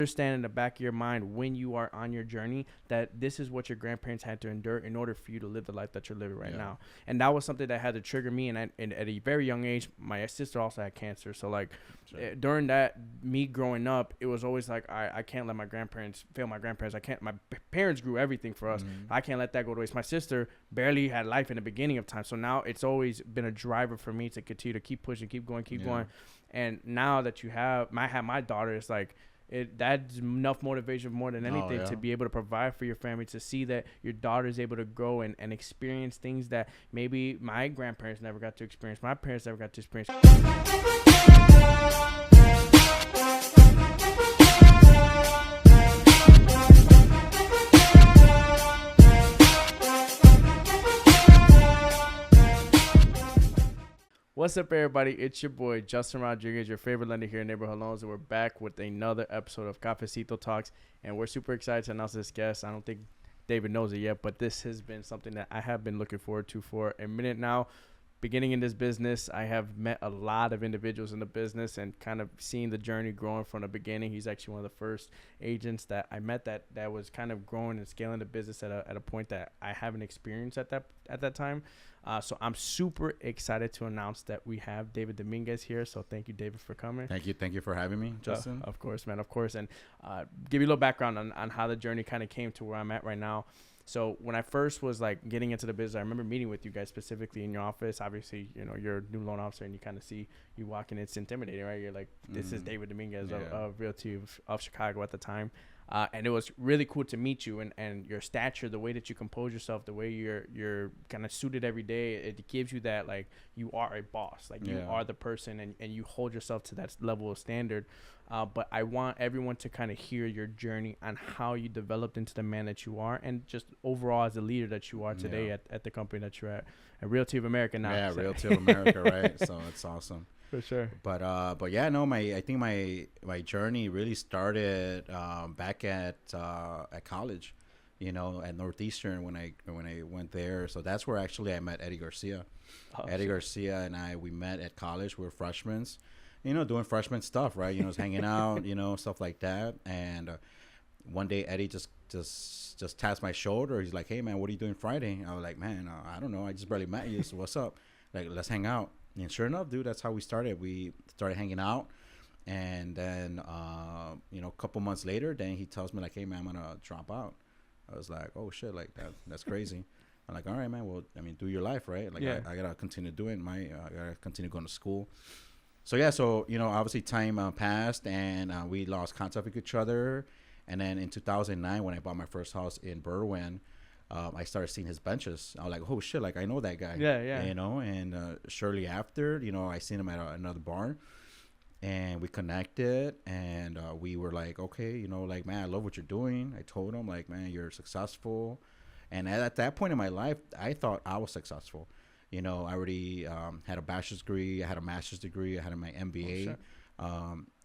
understand in the back of your mind when you are on your journey that this is what your grandparents had to endure in order for you to live the life that you're living right now. And that was something that had to trigger me. And at a very young age, my sister also had cancer. So like during that, me growing up, it was always like, I can't let my grandparents fail my grandparents. I can't, my parents grew everything for us. I can't let that go to waste. My sister barely had life in the beginning of time. So now it's always been a driver for me to continue to keep pushing, keep going. And now that you have my daughter, it's like, that's enough motivation more than anything to be able to provide for your family, to see that your daughter is able to grow and experience things that maybe my grandparents never got to experience, my parents never got to experience. What's up, everybody? It's your boy, Justin Rodriguez, your favorite lender here in Neighborhood Loans, and we're back with another episode of Cafecito Talks, and we're super excited to announce this guest. I don't think David knows it yet, but this has been something that I have been looking forward to for a minute now. Beginning in this business, I have met a lot of individuals in the business and kind of seen the journey growing from the beginning. He's actually one of the first agents that I met that was kind of growing and scaling the business at a point that I haven't experienced at that time. So I'm super excited to announce that we have David Dominguez here. So thank you, David, for coming. Thank you for having me, Justin. Of course, man, of course. And give you a little background on how the journey kind of came to where I'm at right now. So when I first was like getting into the business, I remember meeting with you guys specifically in your office. Obviously, you know, you're a new loan officer and you kind of see you walking. It's intimidating, right? You're like, this is David Dominguez of Realty of Chicago at the time. And it was really cool to meet you and your stature, the way that you compose yourself, the way you're kind of suited every day. It gives you that, like, you are a boss, like you are the person and you hold yourself to that level of standard. But I want everyone to kind of hear your journey on how you developed into the man that you are and just overall as a leader that you are today at the company that you're at Realty of America now. Yeah, so. Realty of America, right? So it's awesome. For sure. But yeah, no, I think my journey really started back at college, you know, at Northeastern when I went there. So that's where actually I met Eddie Garcia. Garcia and we met at college. We were freshmen, you know, doing freshman stuff, right? You know, just hanging out, you know, stuff like that. And one day Eddie just tapped my shoulder. He's like, "Hey man, what are you doing Friday?" I was like, "Man, I don't know. I just barely met you. So what's up? Like, let's hang out." And sure enough, dude, that's how we started. We started hanging out. And then, you know, a couple months later, then he tells me, like, "Hey, man, I'm going to drop out." I was like, "Oh, shit, like, that's crazy." I'm like, "All right, man, well, I mean, do your life, right? Like, I got to continue doing I got to continue going to school." So, yeah, so, you know, obviously time passed, and we lost contact with each other. And then in 2009, when I bought my first house in Berwyn, I started seeing his benches. I was like, "Oh shit! Like, I know that guy." Yeah. You know, and shortly after, you know, I seen him at another bar, and we connected, and we were like, "Okay, you know, like, man, I love what you're doing." I told him, like, "Man, you're successful," and at that point in my life, I thought I was successful. You know, I already had a bachelor's degree, I had a master's degree, I had my MBA.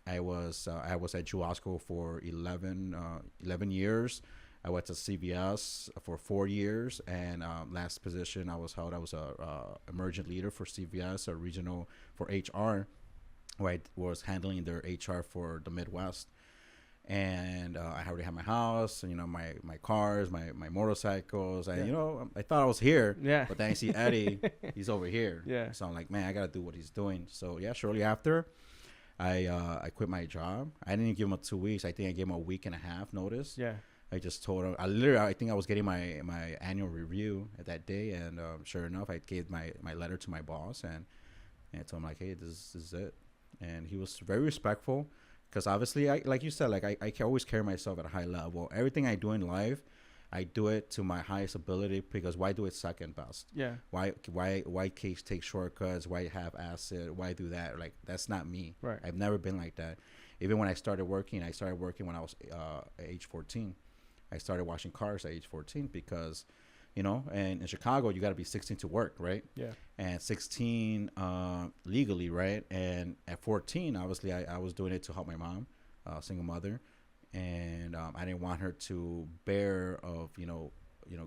I was at Juasco for 11 years. I went to CVS for 4 years, and last position I was a emergent leader for CVS, a regional for HR, where I was handling their HR for the Midwest. And I already had my house, and, you know, my cars, my motorcycles, and you know, I thought I was here, but then I see Eddie, he's over here, so I'm like, man, I gotta do what he's doing. So yeah, shortly after, I quit my job. I didn't even give him 2 weeks. I think I gave him a week and a half notice. I just told him, I think I was getting my annual review at that day, and sure enough, I gave my letter to my boss, and I told him, like, "Hey, this is it." And he was very respectful, because obviously, like you said, like, I can always carry myself at a high level. Everything I do in life, I do it to my highest ability, because why do it second best? Why take shortcuts? Why have acid? Why do that? Like, that's not me. Right. I've never been like that. Even when I started working when I was age 14. I started washing cars at age 14 because, you know, and in Chicago, you got to be 16 to work, right? And 16 legally, right? And at 14, obviously, I was doing it to help my mom, single mother. And I didn't want her to bear of, you know,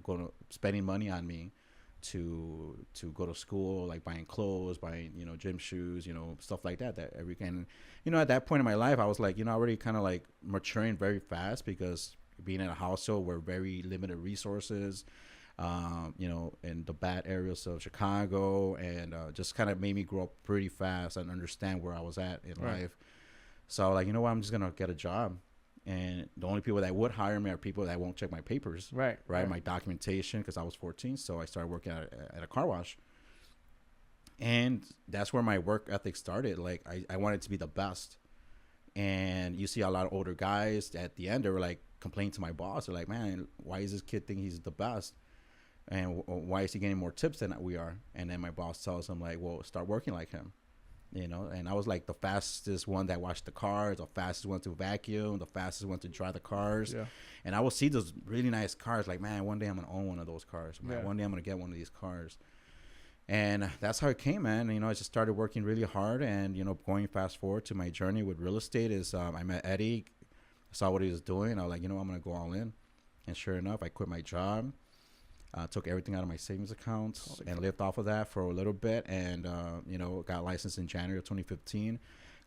going to spending money on me to go to school, like buying clothes, buying, you know, gym shoes, you know, stuff like that. That every and, you know, at that point in my life, I was like, you know, already kind of like maturing very fast because being in a household where very limited resources, you know, in the bad areas of Chicago, and just kind of made me grow up pretty fast and understand where I was at in life. So like, you know what, I'm just gonna get a job. And the only people that would hire me are people that won't check my papers, right? My documentation, because I was 14. So I started working at a car wash. And that's where my work ethic started. Like, I wanted to be the best. And you see a lot of older guys at the end, they were like complaining to my boss. They're like, man, why is this kid think he's the best? And why is he getting more tips than we are? And then my boss tells him, like, well, start working like him. You know, and I was like the fastest one that washed the cars, the fastest one to vacuum, the fastest one to dry the cars. Yeah. And I would see those really nice cars, like, man, one day I'm gonna own one of those cars. Man, one day I'm gonna get one of these cars. And that's how it came, man. You know, I just started working really hard, and, you know, going fast forward to my journey with real estate is I met Eddie, saw what he was doing. I was like, you know, I'm gonna go all in. And sure enough, I quit my job. Took everything out of my savings accounts and lived off of that for a little bit, and you know, got licensed in January of 2015,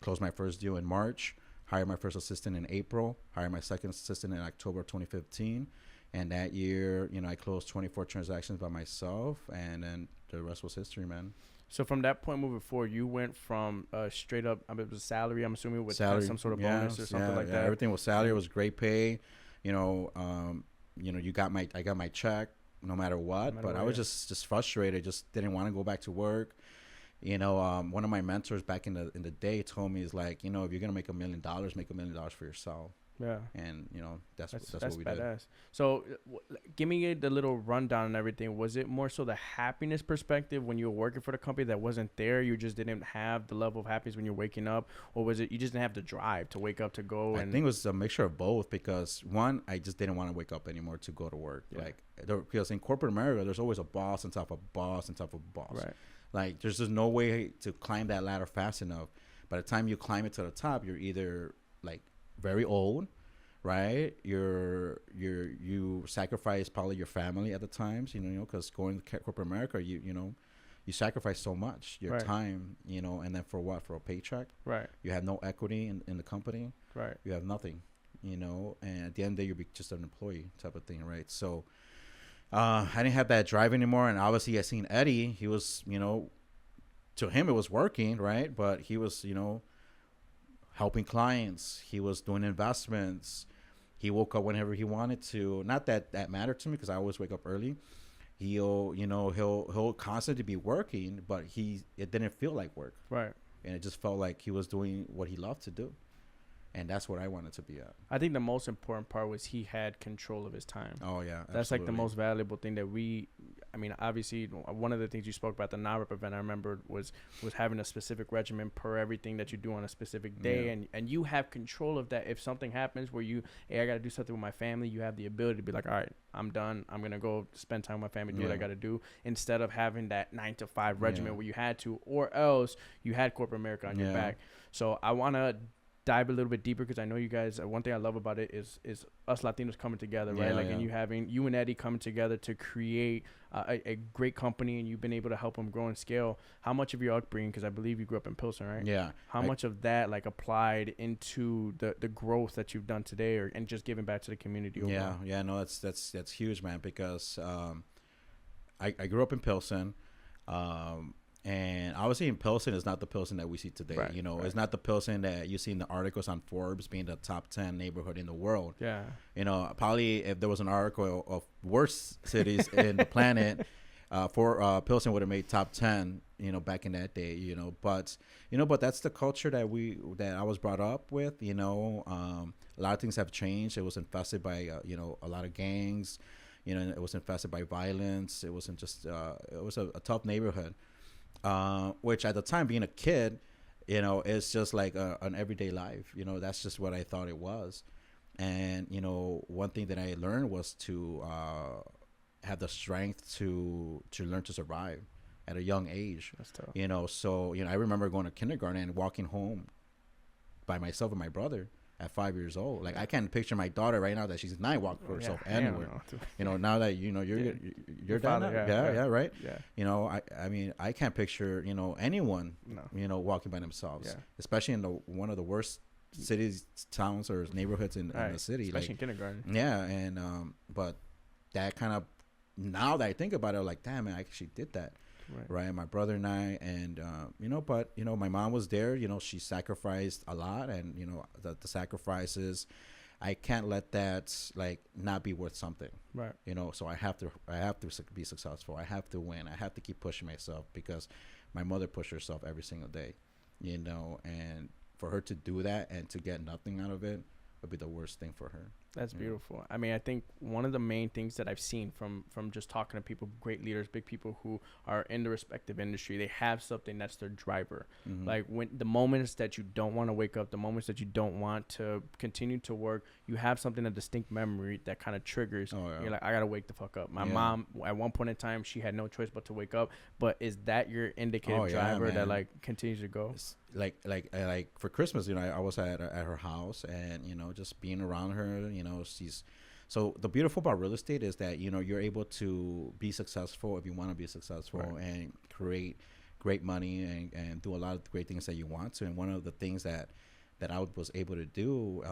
closed my first deal in March, hired my first assistant in April, hired my second assistant in October of 2015, and that year, you know, I closed 24 transactions by myself, and then the rest was history, man. So from that point moving forward, you went from straight up, I mean, it was salary, I'm assuming, with some sort of bonus or something like that. Everything was salary. It was great pay. You know, I got my check no matter what, but I was just frustrated, just didn't want to go back to work. You know, one of my mentors back in the day told me, is like, you know, if you're gonna make $1 million, make $1 million for yourself. Yeah. And, you know, that's what we did. So give me the little rundown and everything. Was it more so the happiness perspective when you were working for the company that wasn't there? You just didn't have the level of happiness when you're waking up? Or was it you just didn't have the drive to wake up to go? I think it was a mixture of both, because one, I just didn't want to wake up anymore to go to work. Yeah. Like, because in corporate America, there's always a boss on top of boss on top of boss. Right. Like, there's just no way to climb that ladder fast enough. By the time you climb it to the top, you're either like very old, right? You sacrifice probably your family at the times, you know, because going to corporate America, you know, you sacrifice so much, your time, you know, and then for what? For a paycheck, right? You have no equity in the company, right? You have nothing, you know, and at the end of the day, you'll be just an employee type of thing, right? So I didn't have that drive anymore, and obviously I seen Eddie. He was, you know, to him it was working, right? But he was, you know, helping clients. He was doing investments. He woke up whenever he wanted to. Not that mattered to me, because I always wake up early. He'll constantly be working, but it didn't feel like work. Right. And it just felt like he was doing what he loved to do. And that's what I wanted to be at. I think the most important part was he had control of his time. Oh, yeah. Absolutely. That's like the most valuable thing that obviously, one of the things you spoke about, the NAREP event, I remember was having a specific regimen per everything that you do on a specific day. Yeah. And you have control of that. If something happens where I got to do something with my family, you have the ability to be like, all right, I'm done. I'm going to go spend time with my family, do what I got to do, instead of having that 9 to 5 regimen where you had to, or else you had corporate America on your back. So I want to dive a little bit deeper, because I know you guys, one thing I love about it is us Latinos coming together, right? And you and Eddie coming together to create a great company, and you've been able to help them grow and scale. How much of your upbringing, because I believe you grew up in Pilsen, right? Yeah. How much of that like applied into the growth that you've done today, and just giving back to the community overall? Yeah, no, that's huge, man, because I grew up in Pilsen. And obviously in Pilsen is not the Pilsen that we see today. Right, you know, it's not the Pilsen that you see in the articles on Forbes being the top 10 neighborhood in the world. Yeah. You know, probably if there was an article of worst cities in the planet, Pilsen would have made top 10, you know, back in that day, you know. But that's the culture that I was brought up with, you know. A lot of things have changed. It was infested by, you know, a lot of gangs. You know, it was infested by violence. It wasn't just, it was a tough neighborhood. Which at the time, being a kid, you know, it's just like an everyday life. You know, that's just what I thought it was. And, you know, one thing that I learned was to have the strength to learn to survive at a young age. That's tough. You know, so, you know, I remember going to kindergarten and walking home by myself and my brother at 5 years old. Like I can't picture my daughter right now that she's 9 walking for herself anywhere. You know, now that you know you're dad now. Yeah, right. Yeah. You know, I mean I can't picture, you know, anyone you know walking by themselves, especially in one of the worst cities, towns, or neighborhoods in the city, especially like in kindergarten. Yeah, and but that kind of, now that I think about it, I'm like, damn, man, I actually did that. Right. My brother and I, and you know, but you know, my mom was there. You know, she sacrificed a lot, and you know, the sacrifices, I can't let that like not be worth something. Right. You know, so I have to be successful. I have to win. I have to keep pushing myself, because my mother pushed herself every single day. You know, and for her to do that and to get nothing out of it would be the worst thing for her. That's beautiful. I mean, I think one of the main things that I've seen from just talking to people, great leaders, big people who are in the respective industry, they have something that's their driver. Like when the moments that you don't want to wake up, the moments that you don't want to continue to work, you have something, a distinct memory that kind of triggers. You're like, I gotta wake the fuck up. My mom, at one point in time, she had no choice but to wake up. But is that your indicative driver that like continues to go? It's like for Christmas, you know, I was at her house, and you know, just being around her, you know, so the beautiful about real estate is that, you know, you're able to be successful if you want to be successful, and create great money, and do a lot of great things that you want to. And one of the things that I was able to do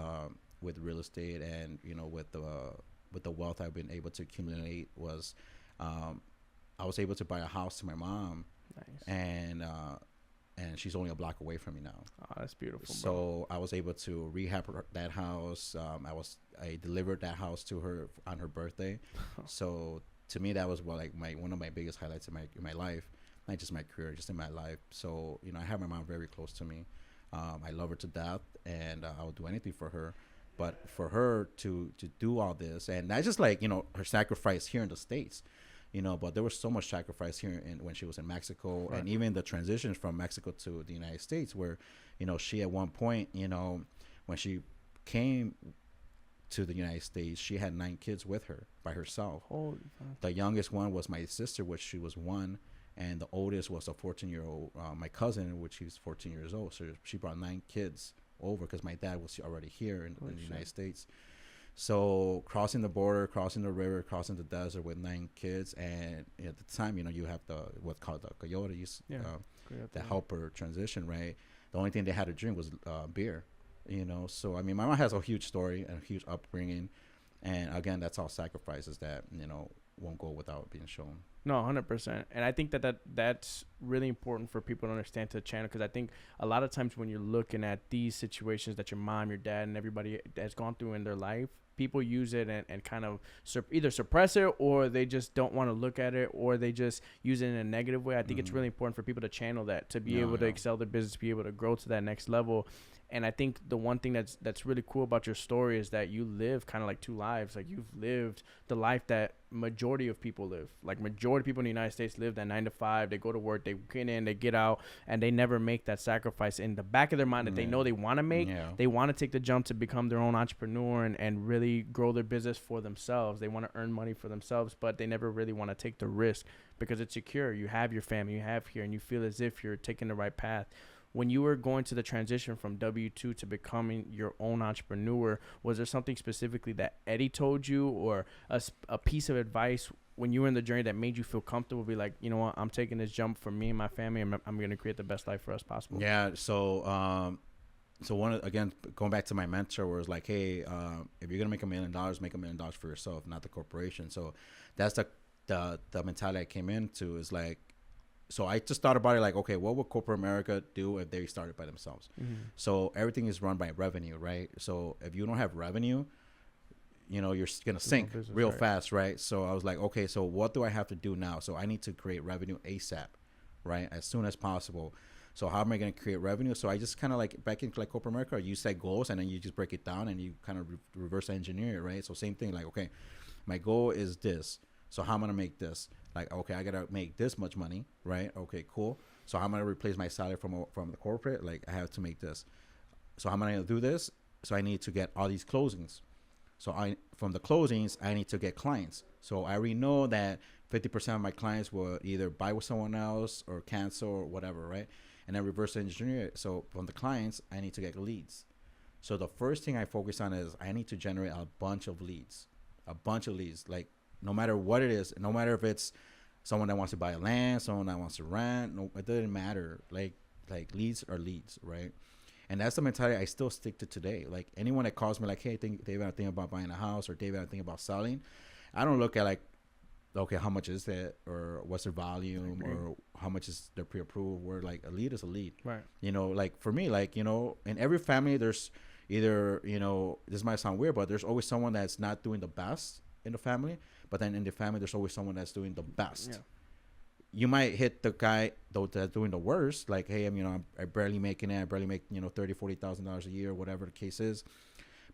with real estate, and you know, with the wealth I've been able to accumulate, was I was able to buy a house to my mom. Nice. And she's only a block away from me now. Oh, that's beautiful. So I was able to rehab that house. I delivered that house to her on her birthday. So to me, that was like one of my biggest highlights in my life, not just my career, just in my life. So you know, I have my mom very close to me. I love her to death, and I would do anything for her. But for her to do all this, and not just like, you know, her sacrifice here in the States, you know, but there was so much sacrifice here when she was in Mexico, and even the transition from Mexico to the United States, where, you know, she at one point, you know, when she came to the United States, she had 9 kids with her by herself. Holy God. The youngest one was my sister, which she was 1, and the oldest was a 14-year-old, my cousin, which he was 14 years old. So she brought 9 kids over, because my dad was already here in the United States. So crossing the border, crossing the river, crossing the desert with 9 kids, and at the time, you know, you have what's called the coyotes that help her transition, right? The only thing they had to drink was beer, you know. So I mean, my mom has a huge story and a huge upbringing, and again, that's all sacrifices that, you know, won't go without being shown. No, 100%. And I think that's really important for people to understand to the channel, because I think a lot of times when you're looking at these situations that your mom, your dad, and everybody has gone through in their life, people use it and kind of either suppress it, or they just don't want to look at it, or they just use it in a negative way. I think it's really important for people to channel that, to be able to excel their business, be able to grow to that next level. And I think the one thing that's really cool about your story is that you live kind of like 2 lives. Like, you've lived the life that majority of people live. Like, majority of people in the United States live that 9 to 5. They go to work, they get in, they get out, and they never make that sacrifice in the back of their mind that they know they want to make. They want to take the jump to become their own entrepreneur and really grow their business for themselves. They want to earn money for themselves, but they never really want to take the risk because it's secure. You have your family, you have here, and you feel as if you're taking the right path. When you were going to the transition from W-2 to becoming your own entrepreneur, was there something specifically that Eddie told you, or a piece of advice when you were in the journey that made you feel comfortable, be like, you know what, I'm taking this jump for me and my family, and I'm going to create the best life for us possible? Yeah. So again, going back to my mentor, where it's like, hey, if you're going to make $1 million, make $1 million for yourself, not the corporation. So that's the mentality I came into, is like, so I just thought about it like, okay, what would corporate America do if they started by themselves? So everything is run by revenue, right? So if you don't have revenue, you know, you're going to sink real fast, right? So I was like, okay, so what do I have to do now? So I need to create revenue ASAP, right? As soon as possible. So how am I going to create revenue? So I just kind of like, back in like corporate America, you set goals and then you just break it down and you kind of reverse engineer it, right? So same thing, like, okay, my goal is this. So how am I going to make this? Like, okay, I got to make this much money, right? Okay, cool. So how am I going to replace my salary from the corporate? Like, I have to make this. So how am I going to do this? So I need to get all these closings. So from the closings, I need to get clients. So I already know that 50% of my clients will either buy with someone else or cancel or whatever, right? And then reverse engineer it. So from the clients, I need to get leads. So the first thing I focus on is I need to generate a bunch of leads. Like no matter what it is, no matter if it's someone that wants to buy a land, someone that wants to rent, no, it doesn't matter. Like leads are leads, right? And that's the mentality I still stick to today. Like anyone that calls me like, hey, David, I think about buying a house, or David, I think about selling. I don't look at like, okay, how much is it, or what's their volume, or how much is their pre-approved. Where like a lead is a lead, right? You know, like for me, like, you know, in every family, there's either, you know, this might sound weird, but there's always someone that's not doing the best in the family. But then in the family, there's always someone that's doing the best. Yeah. You might hit the guy though that's doing the worst. Like, hey, I barely making it. I barely make, you know, $30,000-$40,000 a year, whatever the case is.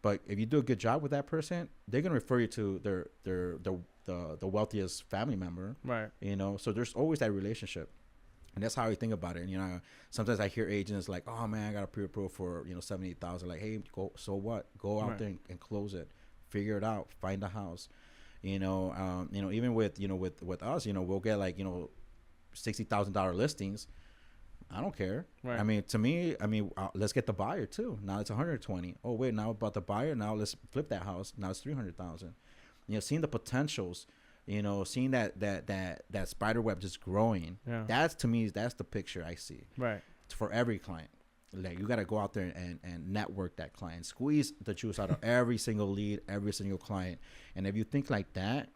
But if you do a good job with that person, they're gonna refer you to the wealthiest family member, right? You know, so there's always that relationship, and that's how I think about it. And, you know, sometimes I hear agents like, "Oh man, I got a pre-approval for, you know, $78,000." Like, hey, go. So what? Go out there and close it. Figure it out. Find a house. You know, even with, you know, with us, you know, we'll get like, you know, $60,000 listings. I don't care. Right. I mean, to me, let's get the buyer too. Now it's 120. Oh wait, now about the buyer. Now let's flip that house. Now it's 300,000. You know, seeing the potentials. You know, seeing that spider web just growing. Yeah. That's, to me, that's the picture I see. Right. For every client, like you got to go out there and network that client, squeeze the juice out of every single lead, every single client. And if you think like that,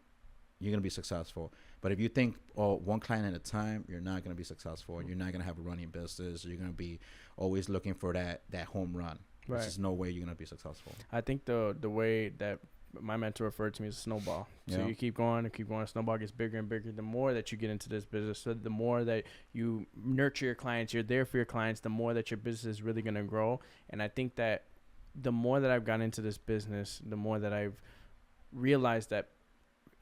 you're gonna be successful. But if you think, oh, one client at a time, you're not going to be successful. You're not going to have a running business. You're going to be always looking for that home run. Right. There's no way you're going to be successful. I think the way that my mentor referred to me as a snowball. So you keep going and keep going. A snowball gets bigger and bigger. The more that you get into this business, so the more that you nurture your clients, you're there for your clients, the more that your business is really going to grow. And I think that the more that I've gotten into this business, the more that I've realized that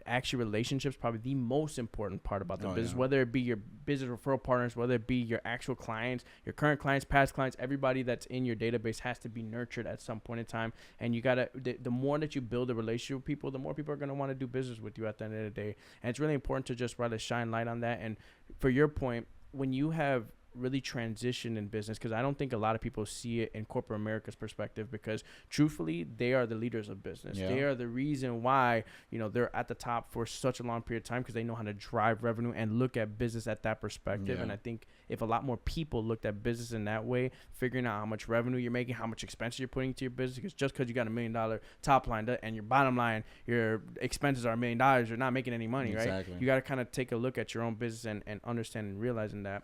actually relationships probably the most important part about the business, whether it be your business referral partners, whether it be your actual clients, your current clients, past clients, everybody that's in your database has to be nurtured at some point in time. And you gotta, the more that you build a relationship with people, the more people are going to want to do business with you at the end of the day. And it's really important to just rather shine light on that. And for your point, when you have really transition in business, because I don't think a lot of people see it in corporate America's perspective, because truthfully they are the leaders of business. They are the reason why, you know, they're at the top for such a long period of time, because they know how to drive revenue and look at business at that perspective. And I think if a lot more people looked at business in that way, figuring out how much revenue you're making, how much expenses you're putting into your business, because just because you got $1 million top line and your bottom line, your expenses are $1 million, you're not making any money. Exactly. Right? You got to kind of take a look at your own business and understand and realizing that.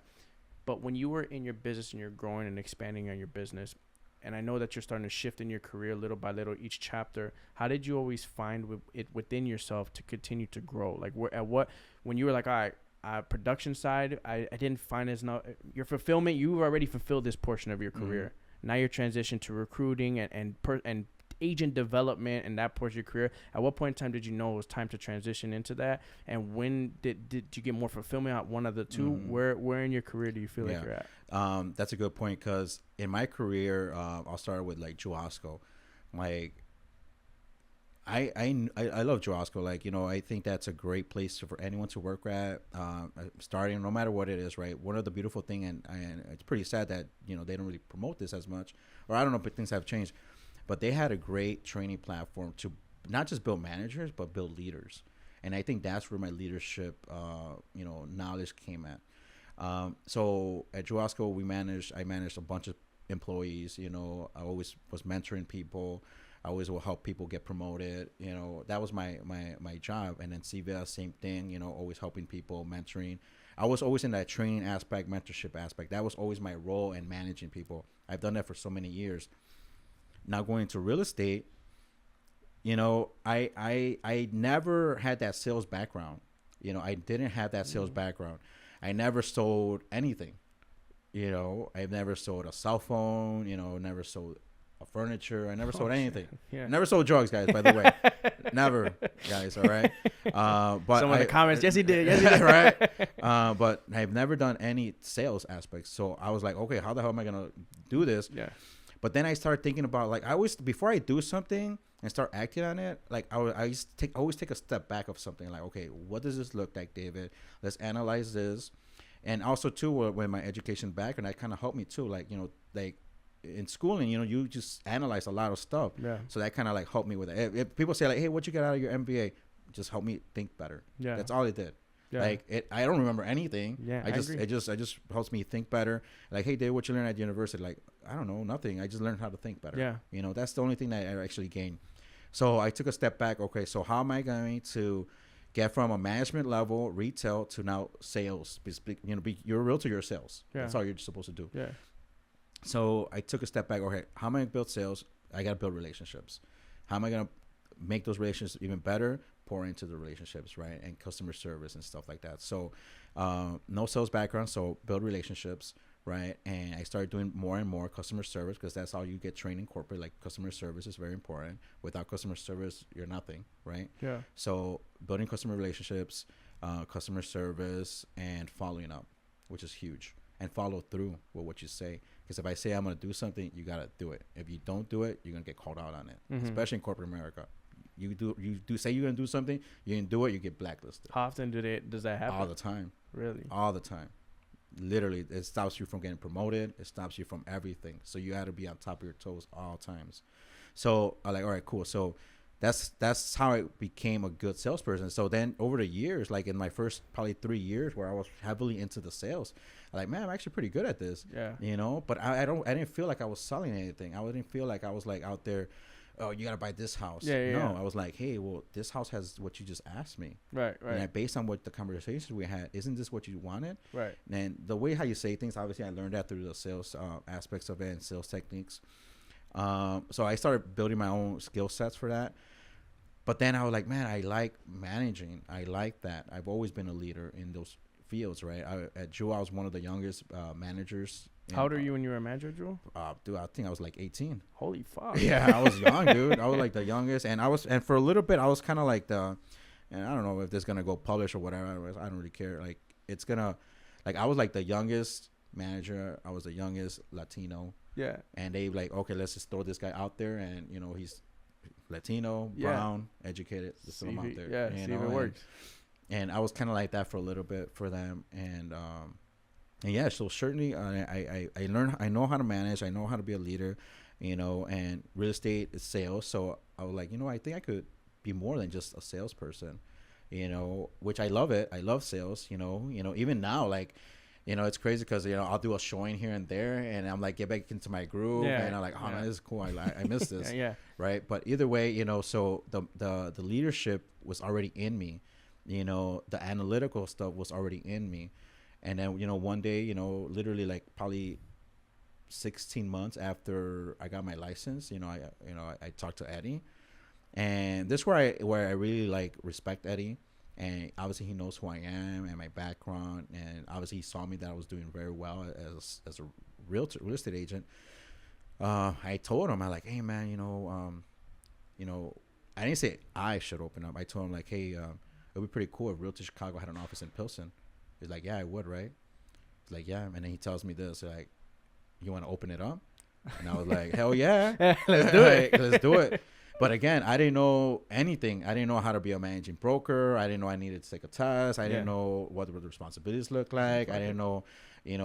But when you were in your business and you're growing and expanding on your business, and I know that you're starting to shift in your career little by little each chapter, how did you always find it within yourself to continue to grow? Like when you were like, all right, production side, I didn't find as no, your fulfillment, you've already fulfilled this portion of your career. Now you're transitioned to recruiting and agent development and that portion of your career. At what point in time did you know it was time to transition into that? And when did you get more fulfillment out one of the two? Where in your career do you feel like you're at? That's a good point, because in my career, I'll start with like Joasco. Like I love Joasco. Like, you know, I think that's a great place for anyone to work at, starting no matter what it is, right? One of the beautiful thing, and it's pretty sad that, you know, they don't really promote this as much, or I don't know if things have changed, but they had a great training platform to not just build managers, but build leaders. And I think that's where my leadership, you know, knowledge came at. So at Joasco, I managed a bunch of employees. You know, I always was mentoring people. I always will help people get promoted. You know, that was my job. And then CVS, same thing, you know, always helping people, mentoring. I was always in that training aspect, mentorship aspect. That was always my role in managing people. I've done that for so many years. Now going into real estate, you know, I never had that sales background. You know, I didn't have that sales background. I never sold anything. You know, I've never sold a cell phone, you know, never sold a furniture. I never sold anything. Yeah. Never sold drugs, guys, by the way. Never, guys, all right? But someone in the comments, yes, he did. Yes, he did. Right? But I've never done any sales aspects. So I was like, okay, how the hell am I going to do this? Yeah. But then I started thinking about, like, I always, before I do something and start acting on it, like, I always take a step back of something. Like, okay, what does this look like, David? Let's analyze this. And also, too, with my education background, that kind of helped me, too. Like, you know, like, in schooling, you just analyze a lot of stuff. Yeah. So that kind of like helped me with it. If people say like, hey, what you get out of your MBA? Just help me think better. Yeah. That's all it did. Yeah. Like I don't remember anything. Yeah. It just helps me think better. Like, hey, Dave, what you learn at university? Like, I don't know, nothing. I just learned how to think better. Yeah. That's the only thing that I actually gained. So I took a step back. Okay, so how am I going to get from a management level retail to now sales? You're a realtor, you're sales. Yeah. That's all you're supposed to do. Yeah. So I took a step back. Okay, how am I going to build sales? I got to build relationships. How am I going to make those relationships even better? Pour into the relationships, right? And customer service and stuff like that. So no sales background, so build relationships, right? And I started doing more and more customer service because that's how you get trained in corporate. Like, customer service is very important. Without customer service, you're nothing, right? Yeah. So building customer relationships, customer service, and following up, which is huge. And follow through with what you say. Because if I say I'm going to do something, you got to do it. If you don't do it, you're going to get called out on it, especially in corporate America. You do say you're going to do something, you didn't do it, you get blacklisted. How often does that happen? All the time. Really? All the time. Literally, it stops you from getting promoted. It stops you from everything. So you got to be on top of your toes all times. So I'm like, all right, cool. So that's how I became a good salesperson. So then over the years, like in my first probably 3 years where I was heavily into the sales, I'm like, man, I'm actually pretty good at this. Yeah. But I didn't feel like I was selling anything. I didn't feel like I was like out there, oh, you got to buy this house. No, I was like, hey, well, this house has what you just asked me. Right. And based on what the conversations we had, isn't this what you wanted? Right. And the way how you say things, obviously I learned that through the sales aspects of it and sales techniques. So I started building my own skill sets for that. But then I was like, man, I like managing. I like that. I've always been a leader in those fields, right? At Jewel, I was one of the youngest managers. How old are you when you were a manager, Jewel? Dude, I think I was like 18. Holy fuck. Yeah, I was young, dude. I was like the youngest. And for a little bit, I was kind of like and I don't know if this is going to go publish or whatever. I don't really care. Like, it's going to, like, I was like the youngest manager. I was the youngest Latino. Yeah. And they like, okay, let's just throw this guy out there. And, he's Latino, brown, educated. Just throw him out there. Yeah, see if it works. And I was kind of like that for a little bit for them. And yeah, so certainly I learned, I know how to manage. I know how to be a leader, and real estate is sales. So I was like, I think I could be more than just a salesperson, which I love it. I love sales, even now, like, it's crazy because, I'll do a showing here and there and I'm like, get back into my groove. Yeah, and I'm like, oh, man, this is cool. I miss this. Yeah. Right. But either way, so the leadership was already in me, the analytical stuff was already in me. And then, one day, literally like probably 16 months after I got my license, I talked to Eddie, and this is where I really like respect Eddie. And obviously he knows who I am and my background. And obviously he saw me that I was doing very well as a real estate agent. I told him, I'm like, hey man, I didn't say I should open up. I told him like, hey, it'd be pretty cool if Realty Chicago had an office in Pilsen. He's like, yeah, I would, right? He's like, yeah. And then he tells me this, like, you want to open it up? And I was like, hell yeah. Let's do it. Let's do it. But again, I didn't know anything. I didn't know how to be a managing broker. I didn't know I needed to take a test. I didn't know what the responsibilities look like. I didn't know,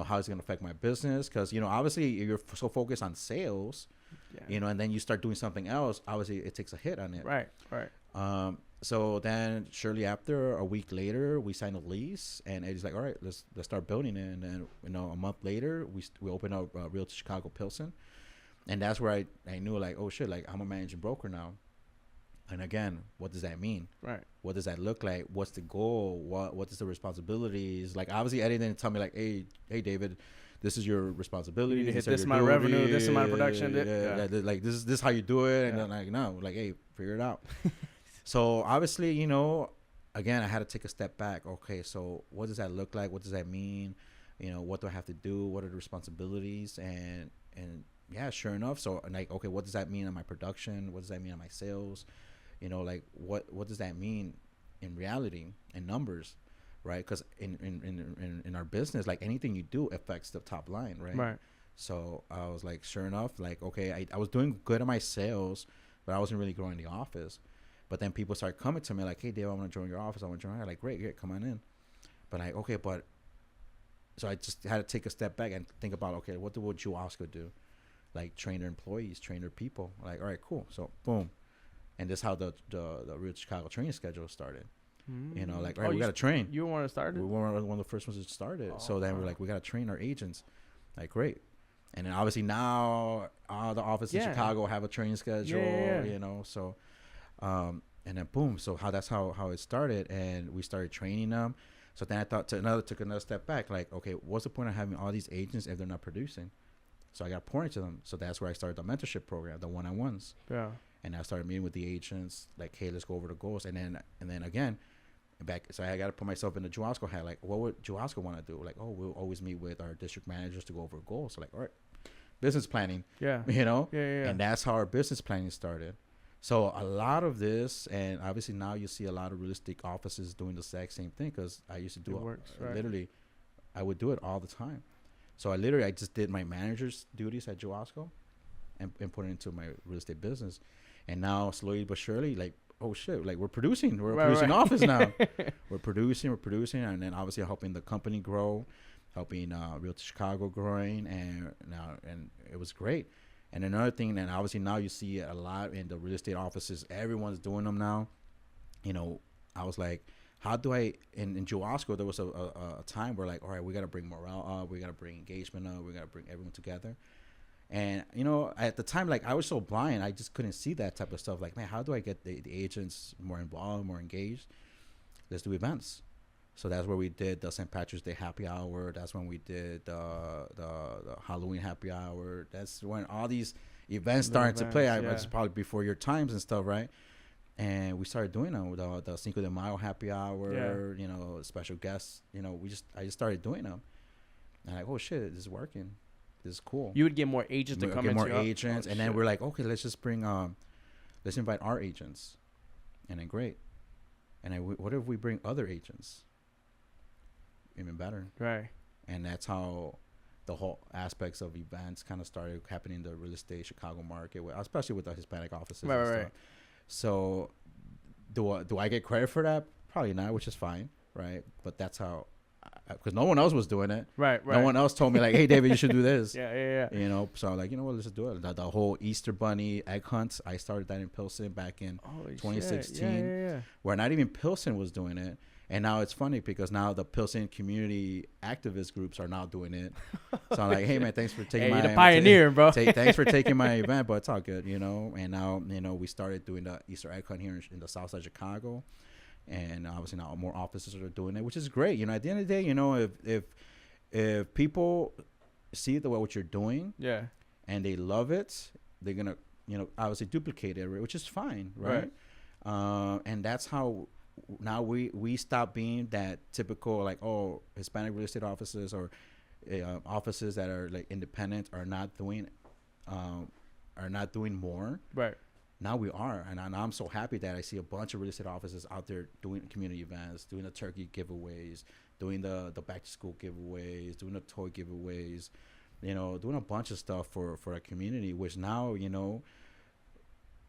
how it's going to affect my business. Because, obviously you're so focused on sales, and then you start doing something else. Obviously it takes a hit on it. Right. So then shortly after, a week later, we signed a lease, and Eddie's like, all right, let's start building it. And then, a month later, we opened up Realty Chicago Pilsen. And that's where I knew, like, oh shit, like, I'm a managing broker now. And again, what does that mean? Right. What does that look like? What's the goal? What is the responsibilities? Like, obviously Eddie didn't tell me like, hey David, this is your responsibility. You need to hit this amount of revenue, this amount of production. Like this is how you do it. And then like, no, like, hey, figure it out. So obviously, again, I had to take a step back. Okay, so what does that look like? What does that mean? What do I have to do? What are the responsibilities? And yeah, sure enough. So like, okay, what does that mean on my production? What does that mean on my sales? Like what does that mean in reality and numbers, right? Because in our business, like anything you do affects the top line, right? Right. So I was like, sure enough, like, okay, I was doing good at my sales, but I wasn't really growing the office. But then people started coming to me like, hey, Dave, I want to join your office. I want to join. I'm like, great, come on in. But like, okay, so I just had to take a step back and think about, okay, what would you Oscar do? like train their employees, train their people. Like, all right, cool. So boom, and this is how the Real Chicago training schedule started. You know, like, all right, we got to train. You want to start it? We were one of the first ones to start it. So then we're like, we got to train our agents. Like, great. And then obviously now all the offices in Chicago have a training schedule, you know. So, and then boom. So that's how it started. And we started training them. So then I thought took another step back. Like, okay, what's the point of having all these agents if they're not producing? So I got poured into them. So that's where I started the mentorship program, the one-on-ones. Yeah. And I started meeting with the agents, like, hey, let's go over the goals. And then again, so I got to put myself in the Juasco hat. Like, what would Juasco want to do? Like, oh, we'll always meet with our district managers to go over goals. So like, all right, business planning. Yeah. You know? Yeah. And that's how our business planning started. So a lot of this, and obviously now you see a lot of real estate offices doing the exact same thing, because I used to do it. Literally, I would do it all the time. So I just did my manager's duties at Juasco and put it into my real estate business. And now slowly but surely, like, oh shit, like we're producing office now. we're producing, and then obviously helping the company grow, helping Realty Chicago growing, and it was great. And another thing, and obviously now you see it a lot in the real estate offices, everyone's doing them now. You know, I was like, how do I, in Juasco, there was a time where like, all right, we got to bring morale up, we got to bring engagement up, we got to bring everyone together. And, you know, at the time, like, I was so blind, I just couldn't see that type of stuff. Like, man, how do I get the agents more involved, more engaged? Let's do events. So that's where we did the St. Patrick's Day happy hour. That's when we did the Halloween happy hour. That's when all these events started to play. It's probably before your times and stuff, right? And we started doing them with the Cinco de Mayo happy hour, you know, special guests. You know, I just started doing them. And like, oh, shit, this is working. This is cool. You would get more agents to come in. More agents. And then we're like, okay, let's just bring, let's invite our agents. And then great. And then what if we bring other agents? Even better. Right. And that's how the whole aspects of events kind of started happening in the real estate Chicago market, especially with the Hispanic offices and stuff. Right. So do I get credit for that? Probably not, which is fine, right? But that's how, because no one else was doing it. Right. No one else told me like, hey, David, you should do this. Yeah. You know, so I'm like, you know what, let's just do it. The whole Easter Bunny egg hunts, I started that in Pilsen back in 2016, where not even Pilsen was doing it. And now it's funny because now the Pilsen community activist groups are now doing it. So I'm like, hey, man, thanks for taking you're the pioneer, bro. Thanks for taking my event, but it's all good, you know. And now, you know, we started doing the Easter egg hunt here in the south side of Chicago. And obviously now more offices are doing it, which is great. You know, at the end of the day, you know, if people see what you're doing and they love it, they're going to, you know, obviously duplicate it, which is fine, right? And that's how now we stop being that typical like, oh, Hispanic real estate offices or offices that are like independent are not doing more. Right. Now we are, and I'm so happy that I see a bunch of real estate offices out there doing community events, doing the turkey giveaways, doing the back to school giveaways, doing the toy giveaways, you know, doing a bunch of stuff for a community, which now, you know,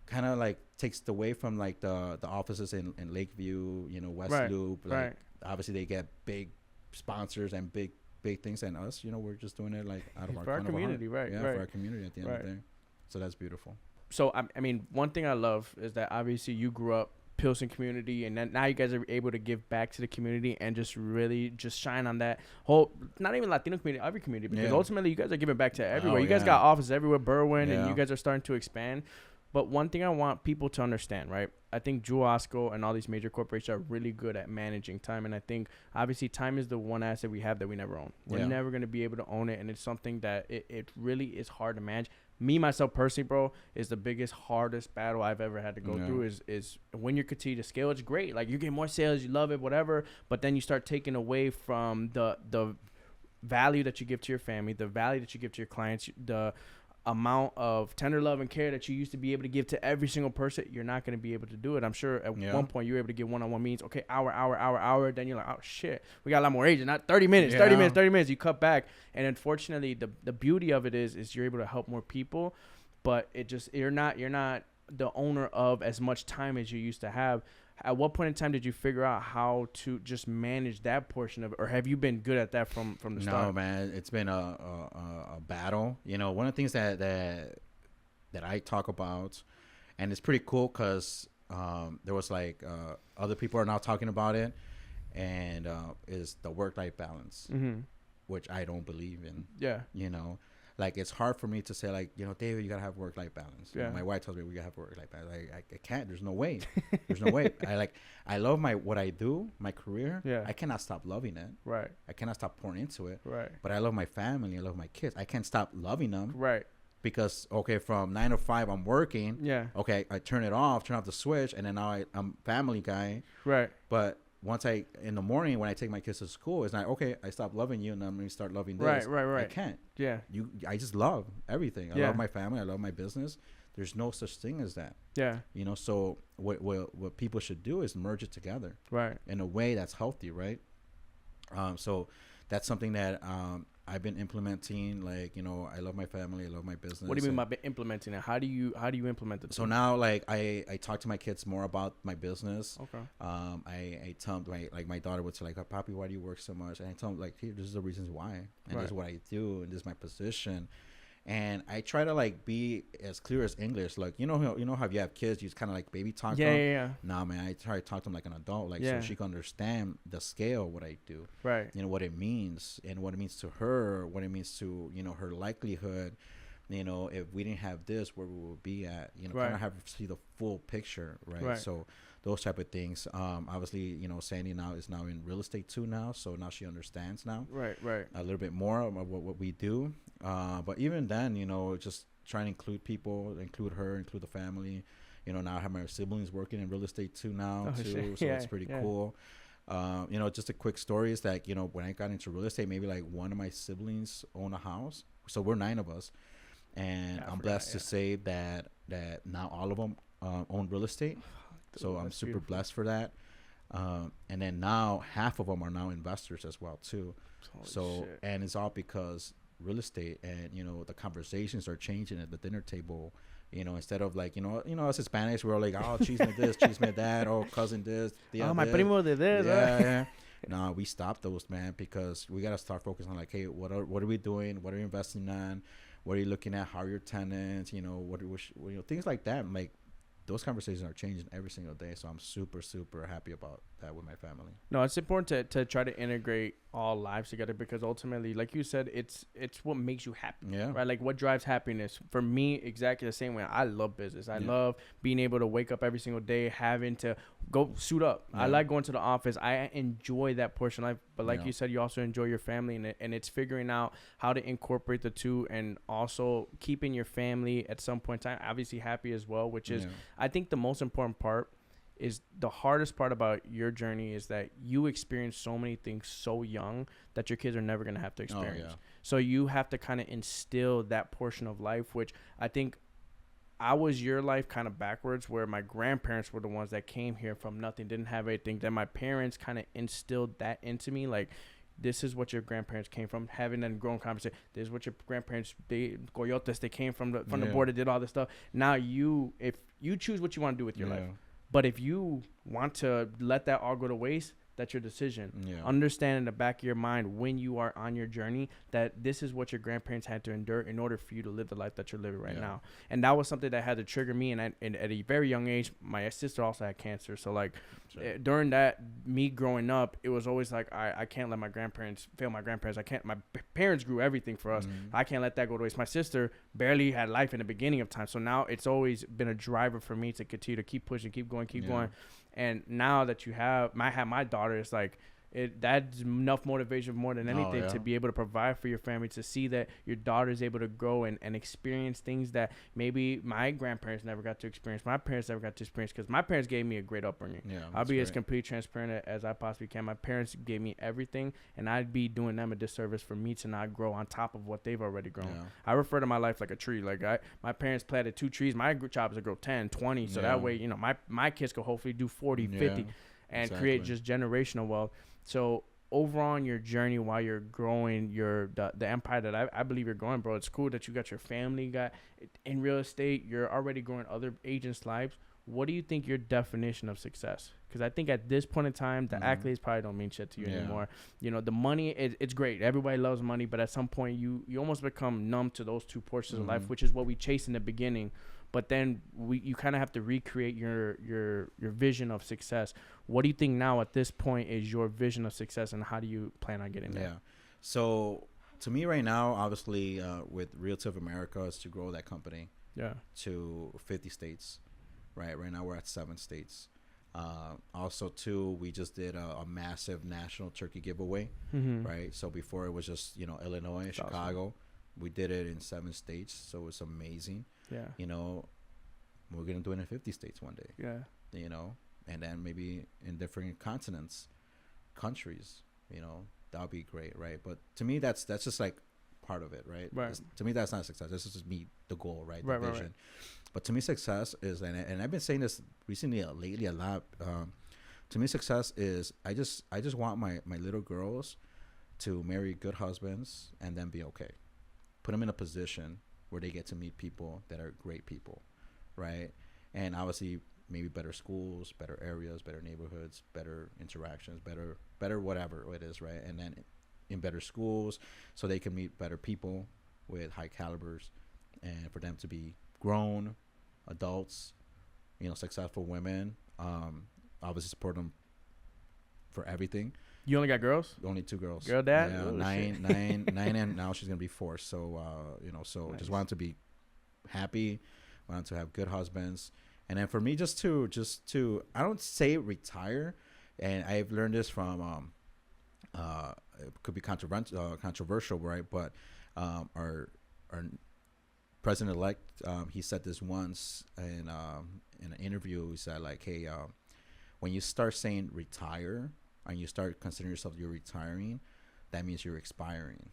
kind of like takes away from like the offices in Lakeview, you know, West Loop. Like obviously they get big sponsors and big things, and us, you know, we're just doing it like out of our community, for our community at the end of the day. So that's beautiful. So I mean, one thing I love is that obviously you grew up Pilsen community, and then now you guys are able to give back to the community and just really just shine on that whole, not even Latino community, every community, because ultimately you guys are giving back to everywhere. You guys got offices everywhere, Berwyn, and you guys are starting to expand. But one thing I want people to understand, right? I think Juasco and all these major corporations are really good at managing time. And I think, obviously, time is the one asset we have that we never own. We're never going to be able to own it. And it's something that it really is hard to manage. Me, myself, personally, bro, is the biggest, hardest battle I've ever had to go through is when you continue to scale. It's great. Like, you get more sales, you love it, whatever. But then you start taking away from the value that you give to your family, the value that you give to your clients, the amount of tender love and care that you used to be able to give to every single person. You're not going to be able to do it. I'm sure at one point you were able to get one-on-one meetings. Okay, hour. Then you're like, oh shit, we got a lot more agents. Not 30 minutes, 30 minutes. You cut back. And unfortunately, the beauty of it is you're able to help more people, but it just, you're not the owner of as much time as you used to have. at what point in time did you figure out how to just manage that portion of it, or have you been good at that from the start? No, man, it's been a battle. You know, one of the things that I talk about, and it's pretty cool because there was like other people are now talking about it, and is the work-life balance, which I don't believe in. Yeah. You know, like it's hard for me to say like, you know, David, you gotta have work-life balance. Yeah. You know, my wife tells me we gotta have work-life balance. I can't. There's no way. There's no way. I love what I do, my career. Yeah. I cannot stop loving it. Right. I cannot stop pouring into it. Right. But I love my family. I love my kids. I can't stop loving them. Right. Because from 9 to 5 I'm working. Yeah. Okay, I turn off the switch, and then now I'm family guy. Right. But once in the morning when I take my kids to school, it's not okay. I stop loving you, and I'm gonna start loving this. Right. I can't. Yeah. I just love everything. I Yeah. love my family. I love my business. There's no such thing as that. Yeah. You know. So what people should do is merge it together. Right. In a way that's healthy, right? So that's something that I've been implementing. Like, you know, I love my family, I love my business. What do you mean by implementing it? How do you implement it? So now, like, I talk to my kids more about my business. Okay. I tell them, my daughter would say, like, Papi, why do you work so much? And I tell them, like, here, this is the reasons why, and this is what I do, and this is my position. And I try to like be as clear as English. Like, you know how you have kids, you just kind of like baby talk. Yeah. Nah, man, I try to talk to them like an adult, like so she can understand the scale of what I do. Right. You know what it means, and what it means to her, what it means to, you know, her likelihood. You know, if we didn't have this, where we would be at. You know, kind of have to see the full picture, right? So those type of things. Obviously, you know, Sandy now is in real estate too now, so now she understands now. Right. A little bit more of what we do. But even then, you know, just trying to include people, include her, include the family. You know, now I have my siblings working in real estate too now too, so it's pretty cool. You know, just a quick story is that, you know, when I got into real estate, maybe like one of my siblings owned a house, so we're 9 of us, and I'm blessed to say that now all of them own real estate. So I'm super beautiful. Blessed for that. And then now half of them are now investors as well too. Holy shit. And it's all because real estate, and you know, the conversations are changing at the dinner table. You know, instead of like, you know us Hispanics, we're like, oh, chisme this, chisme that, oh, cousin this, my primo did this. Yeah. No, we stopped those, man, because we gotta start focusing on like, hey, what are we doing? What are you investing on? What are you looking at? How are your tenants? You know, you know, things like that. Like, those conversations are changing every single day, so I'm super, super happy about that with my family. No, it's important to try to integrate all lives together, because ultimately, like you said, it's what makes you happy. Yeah. Right? Like, what drives happiness? For me, exactly the same way. I love business. I love being able to wake up every single day, having to go suit up. I like going to the office. I enjoy that portion of life. But like you said, you also enjoy your family, and it's figuring out how to incorporate the two, and also keeping your family at some point in time obviously happy as well, which is, I think, the most important part. Is the hardest part about your journey is that you experience so many things so young that your kids are never going to have to experience. So you have to kind of instill that portion of life, which I think I was your life kind of backwards, where my grandparents were the ones that came here from nothing, didn't have anything. Then my parents kind of instilled that into me. Like, this is what your grandparents came from, having that grown conversation. This is what your grandparents, they came from the border, did all this stuff. Now if you choose what you want to do with your life. But if you want to let that all go to waste, that's your decision. Understand in the back of your mind when you are on your journey that this is what your grandparents had to endure in order for you to live the life that you're living right now. And that was something that had to trigger me. And at a very young age, my sister also had cancer. So like during that, me growing up, it was always like, I can't let my grandparents fail my grandparents. My parents grew everything for us. I can't let that go to waste. My sister barely had life in the beginning of time. So now it's always been a driver for me to continue to keep pushing, keep going. And now that I have my daughter, it's like that's enough motivation more than anything to be able to provide for your family, to see that your daughter is able to grow and experience things that maybe my grandparents never got to experience, my parents never got to experience, because my parents gave me a great upbringing. I'll be as complete transparent as I possibly can. My parents gave me everything, and I'd be doing them a disservice for me to not grow on top of what they've already grown. I refer to my life like a tree. Like my parents planted 2 trees. My job is to grow 10, 20, so that way, you know, my kids could hopefully do 40, 50 and create just generational wealth. So overall on your journey, while you're growing the empire that I believe you're growing, bro, it's cool that you got your family in real estate. You're already growing other agents' lives. what do you think your definition of success? Because I think at this point in time, the accolades probably don't mean shit to you anymore. You know, the money, it's great. Everybody loves money, but at some point, you almost become numb to those two portions of life, which is what we chase in the beginning. But then you kind of have to recreate your vision of success. What do you think now at this point is your vision of success, and how do you plan on getting there? Yeah. So to me right now, obviously, with Realty of America is to grow that company to 50 states. Right now we're at 7 states. Also, too, we just did a massive national turkey giveaway. Right. So before it was just, you know, Illinois, that's Chicago. Awesome. We did it in 7 states. So it's amazing. Yeah. You know, we're going to do it in 50 states one day. Yeah. You know, and then maybe in different countries, you know, that would be great. Right. But to me, that's just like part of it. Right. To me, that's not success. This is just meet the goal. Right. The vision. Right. But to me, success is, and I've been saying this recently, lately a lot. To me, success is I just want my little girls to marry good husbands and then be okay. Put them in a position where they get to meet people that are great people, right? And obviously, maybe better schools, better areas, better neighborhoods, better interactions, better whatever it is, right? And then in better schools, so they can meet better people with high calibers, and for them to be grown adults, you know, successful women. Obviously support them for everything. You only got girls? Only 2 girls. Girl dad? Yeah, nine, and now she's gonna be 4. So you know, so nice. Just wanted to be happy, wanted to have good husbands, and then for me, just to I don't say retire, and I've learned this from it could be controversial, right? But our president-elect, he said this once in an interview. He said, like, hey, when you start saying retire and you start considering yourself you're retiring, that means you're expiring.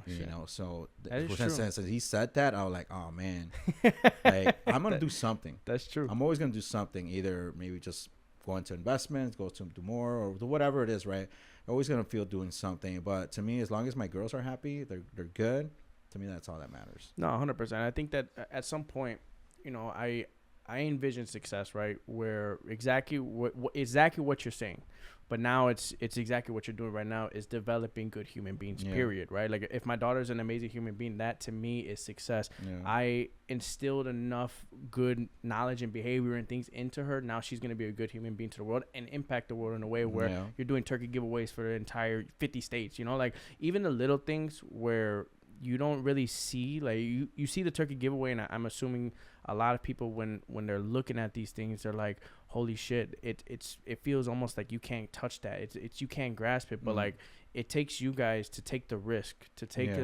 You know, so since he said that, I was like, oh man, like I'm gonna do something. That's true. I'm always gonna do something. Either maybe just go into investments, go to do more, or whatever it is, right? I'm always gonna feel doing something. But to me, as long as my girls are happy, they're good. To me, that's all that matters. No, 100%. I think that at some point, you know, I envision success, right, where exactly what you're saying, but now it's exactly what you're doing right now is developing good human beings. Period. Right. Like if my daughter's an amazing human being, that to me is success. I instilled enough good knowledge and behavior and things into her. Now she's gonna be a good human being to the world and impact the world in a way where you're doing turkey giveaways for the entire 50 states. You know, like even the little things where you don't really see, like you see the turkey giveaway, and I'm assuming a lot of people when they're looking at these things, they're like, holy shit, it feels almost like you can't touch that. It's you can't grasp it, but like it takes you guys to take the risk, to take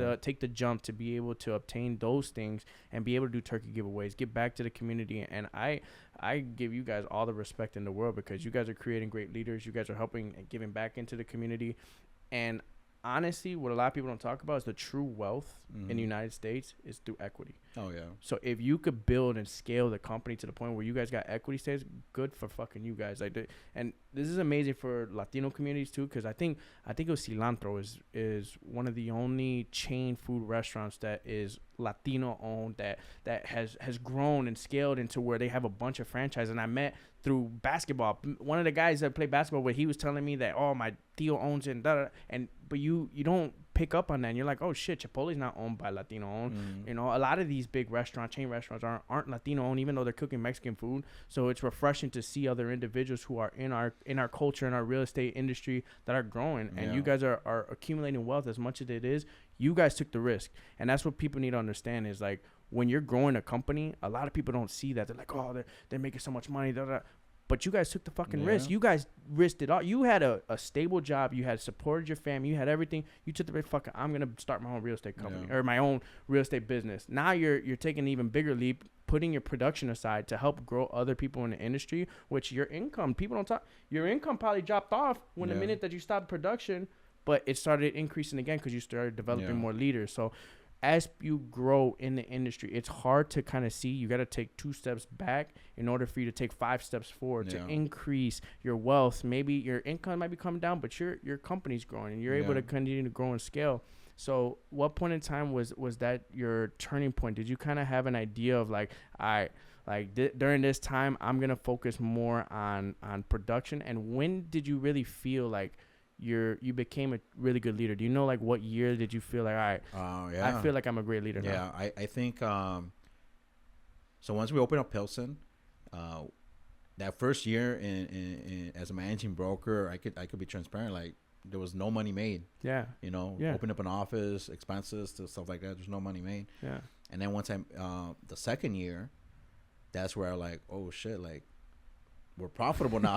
the jump, to be able to obtain those things and be able to do turkey giveaways, give back to the community. And I give you guys all the respect in the world, because you guys are creating great leaders. You guys are helping and giving back into the community. And honestly, what a lot of people don't talk about is the true wealth in the United States is through equity. Oh, yeah. So if you could build and scale the company to the point where you guys got equity stakes, good for fucking you guys. Like, and this is amazing for Latino communities too, because I think it was Cilantro is one of the only chain food restaurants that is Latino owned, that has grown and scaled into where they have a bunch of franchises. And I met through basketball. One of the guys that played basketball with, he was telling me that, oh, my tío owns it, but you don't pick up on that, and you're like, oh shit, Chipotle's not owned by Latino owned. You know, a lot of these big chain restaurants aren't Latino owned, even though they're cooking Mexican food. So it's refreshing to see other individuals who are in our culture, in our real estate industry, that are growing. And you guys are accumulating wealth as much as it is. You guys took the risk, and that's what people need to understand is, like, when you're growing a company, a lot of people don't see that. They're like, oh, they're making so much money, but you guys took the fucking risk. You guys risked it all. You had a stable job. You had supported your family. You had everything. You took the risk. Fucking, I'm gonna start my own real estate company or my own real estate business. Now you're taking an even bigger leap, putting your production aside to help grow other people in the industry. Which your income, people don't talk. Your income probably dropped off when the minute that you stopped production, but it started increasing again because you started developing more leaders. So as you grow in the industry, it's hard to kind of see. You got to take 2 steps back in order for you to take 5 steps forward to increase your wealth. Maybe your income might be coming down, but your company's growing and you're able to continue to grow and scale. So what point in time was that your turning point? Did you kind of have an idea of like, all right, like during this time, I'm going to focus more on production. And when did you really feel like you became a really good leader? Do you know, like, what year did you feel like, all right, yeah. I feel like I'm a great leader now? Yeah, I think so once we opened up Pilsen, that first year in as a managing broker, I could be transparent. Like, there was no money made. Yeah. You know, Yeah. open up an office, expenses, to stuff like that. There's no money made. Yeah. And then once the second year, that's where I like, oh shit, like, we're profitable now.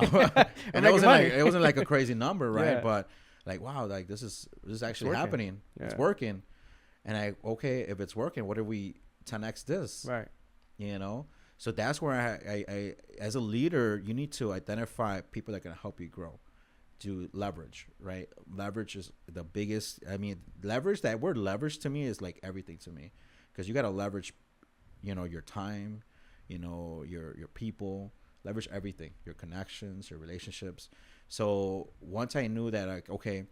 And it wasn't like a crazy number, right? Yeah. But like, wow, like this is actually happening. Yeah. It's working. And okay, if it's working, what if we 10x this? Right. You know? So that's where I as a leader, you need to identify people that can help you grow. To leverage, right? Leverage is the biggest. I mean, leverage, that word leverage to me is like everything to me, because you got to leverage, you know, your time, you know, your people, leverage everything, your connections, your relationships. So once I knew that, like, okay,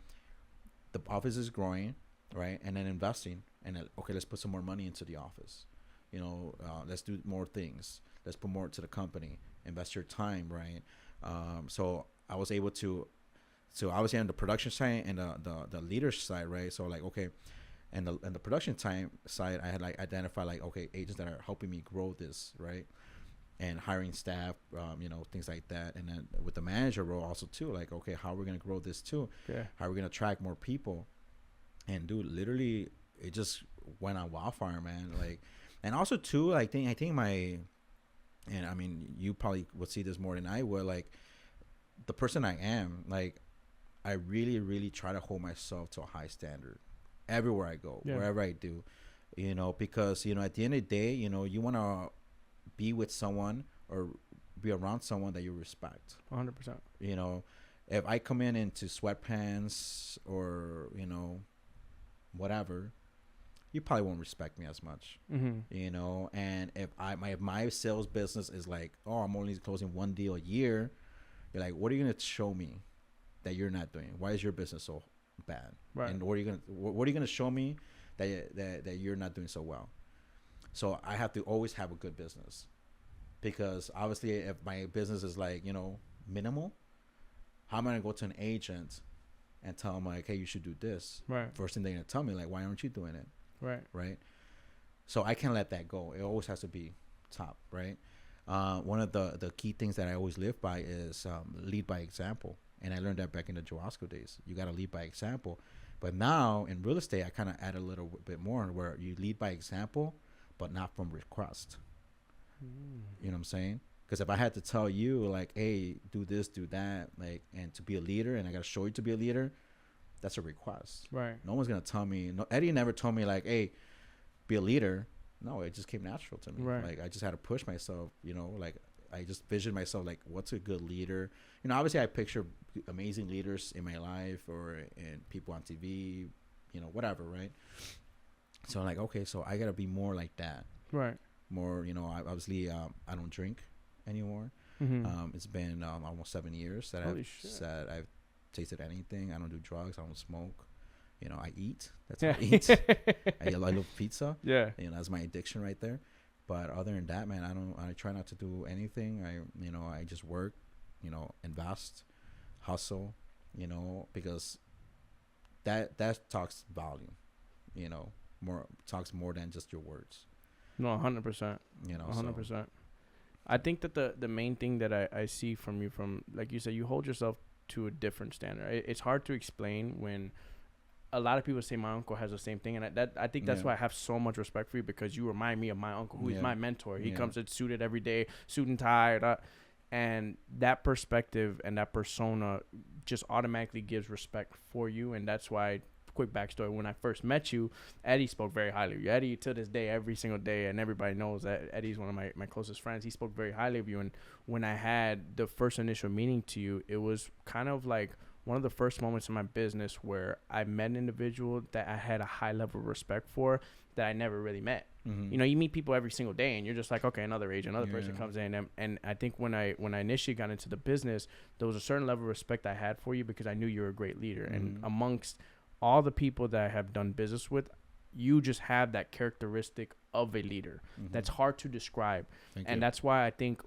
the office is growing, right? And then investing, and then, okay, let's put some more money into the office, you know, let's do more things, let's put more to the company, invest your time, right? So I was able to. So obviously on the production side and the leader side, right? So like, okay, and the production time side, I had like identified like, okay, agents that are helping me grow this, right? And hiring staff, you know, things like that. And then with the manager role also too, like, okay, how are we gonna grow this too? Yeah. How are we gonna attract more people? And dude, literally, it just went on wildfire, man. Like, and also too, I think my, and I mean, you probably would see this more than I would. Like, the person I am, like, I really, really try to hold myself to a high standard everywhere I go, wherever I do, you know, because, you know, at the end of the day, you know, you want to be with someone or be around someone that you respect. 100%. You know, if I come into sweatpants or, you know, whatever, you probably won't respect me as much, you know. And if my sales business is like, oh, I'm only closing one deal a year, you're like, what are you going to show me that you're not doing? Why is your business so bad? Right. And what are you gonna show me that you're not doing so well? So I have to always have a good business, because obviously if my business is like, you know, minimal, how am I gonna go to an agent and tell them like, hey, you should do this? Right. First thing they're gonna tell me, like, why aren't you doing it? Right. So I can't let that go. It always has to be top, right? One of the key things that I always live by is lead by example. And I learned that back in the Joasco days. You got to lead by example. But now in real estate, I kind of add a little bit more where you lead by example, but not from request. You know what I'm saying? Because if I had to tell you, like, hey, do this, do that, like, and to be a leader, and I got to show you to be a leader, that's a request. Right. No one's going to tell me. No, Eddie never told me, like, hey, be a leader. No, it just came natural to me. Right. Like, I just had to push myself, you know, like, I just visioned myself like, what's a good leader? You know, obviously I picture amazing leaders in my life or in people on TV, you know, whatever, right? So I'm like, okay, so I got to be more like that. Right. More, you know, obviously I don't drink anymore. It's been almost 7 years that I've tasted anything. I don't do drugs. I don't smoke. You know, I eat. That's how I eat. I love pizza. Yeah. You know, that's my addiction right there. But other than that, man, I try not to do anything. I just work, you know, invest, hustle, you know, because that talks volume, you know, talks more than just your words. No, 100%. You know, 100%. So. I think that the main thing that I see from you, from, like you said, you hold yourself to a different standard. It's hard to explain when a lot of people say my uncle has the same thing, and I think that's why I have so much respect for you, because you remind me of my uncle, who is my mentor. He comes in suited every day, suit and tie, and that perspective and that persona just automatically gives respect for you. And that's why, quick backstory, when I first met you, Eddie spoke very highly of you. Eddie, to this day, every single day, and everybody knows that Eddie's one of my closest friends, he spoke very highly of you. And when I had the first initial meeting to you, it was kind of like one of the first moments in my business where I met an individual that I had a high level of respect for that I never really met. You know, you meet people every single day and you're just like, okay, another agent, another person comes in. And I think when I initially got into the business, there was a certain level of respect I had for you, because I knew you were a great leader. And amongst all the people that I have done business with, you just have that characteristic of a leader. That's hard to describe. Thank and you. that's why I think,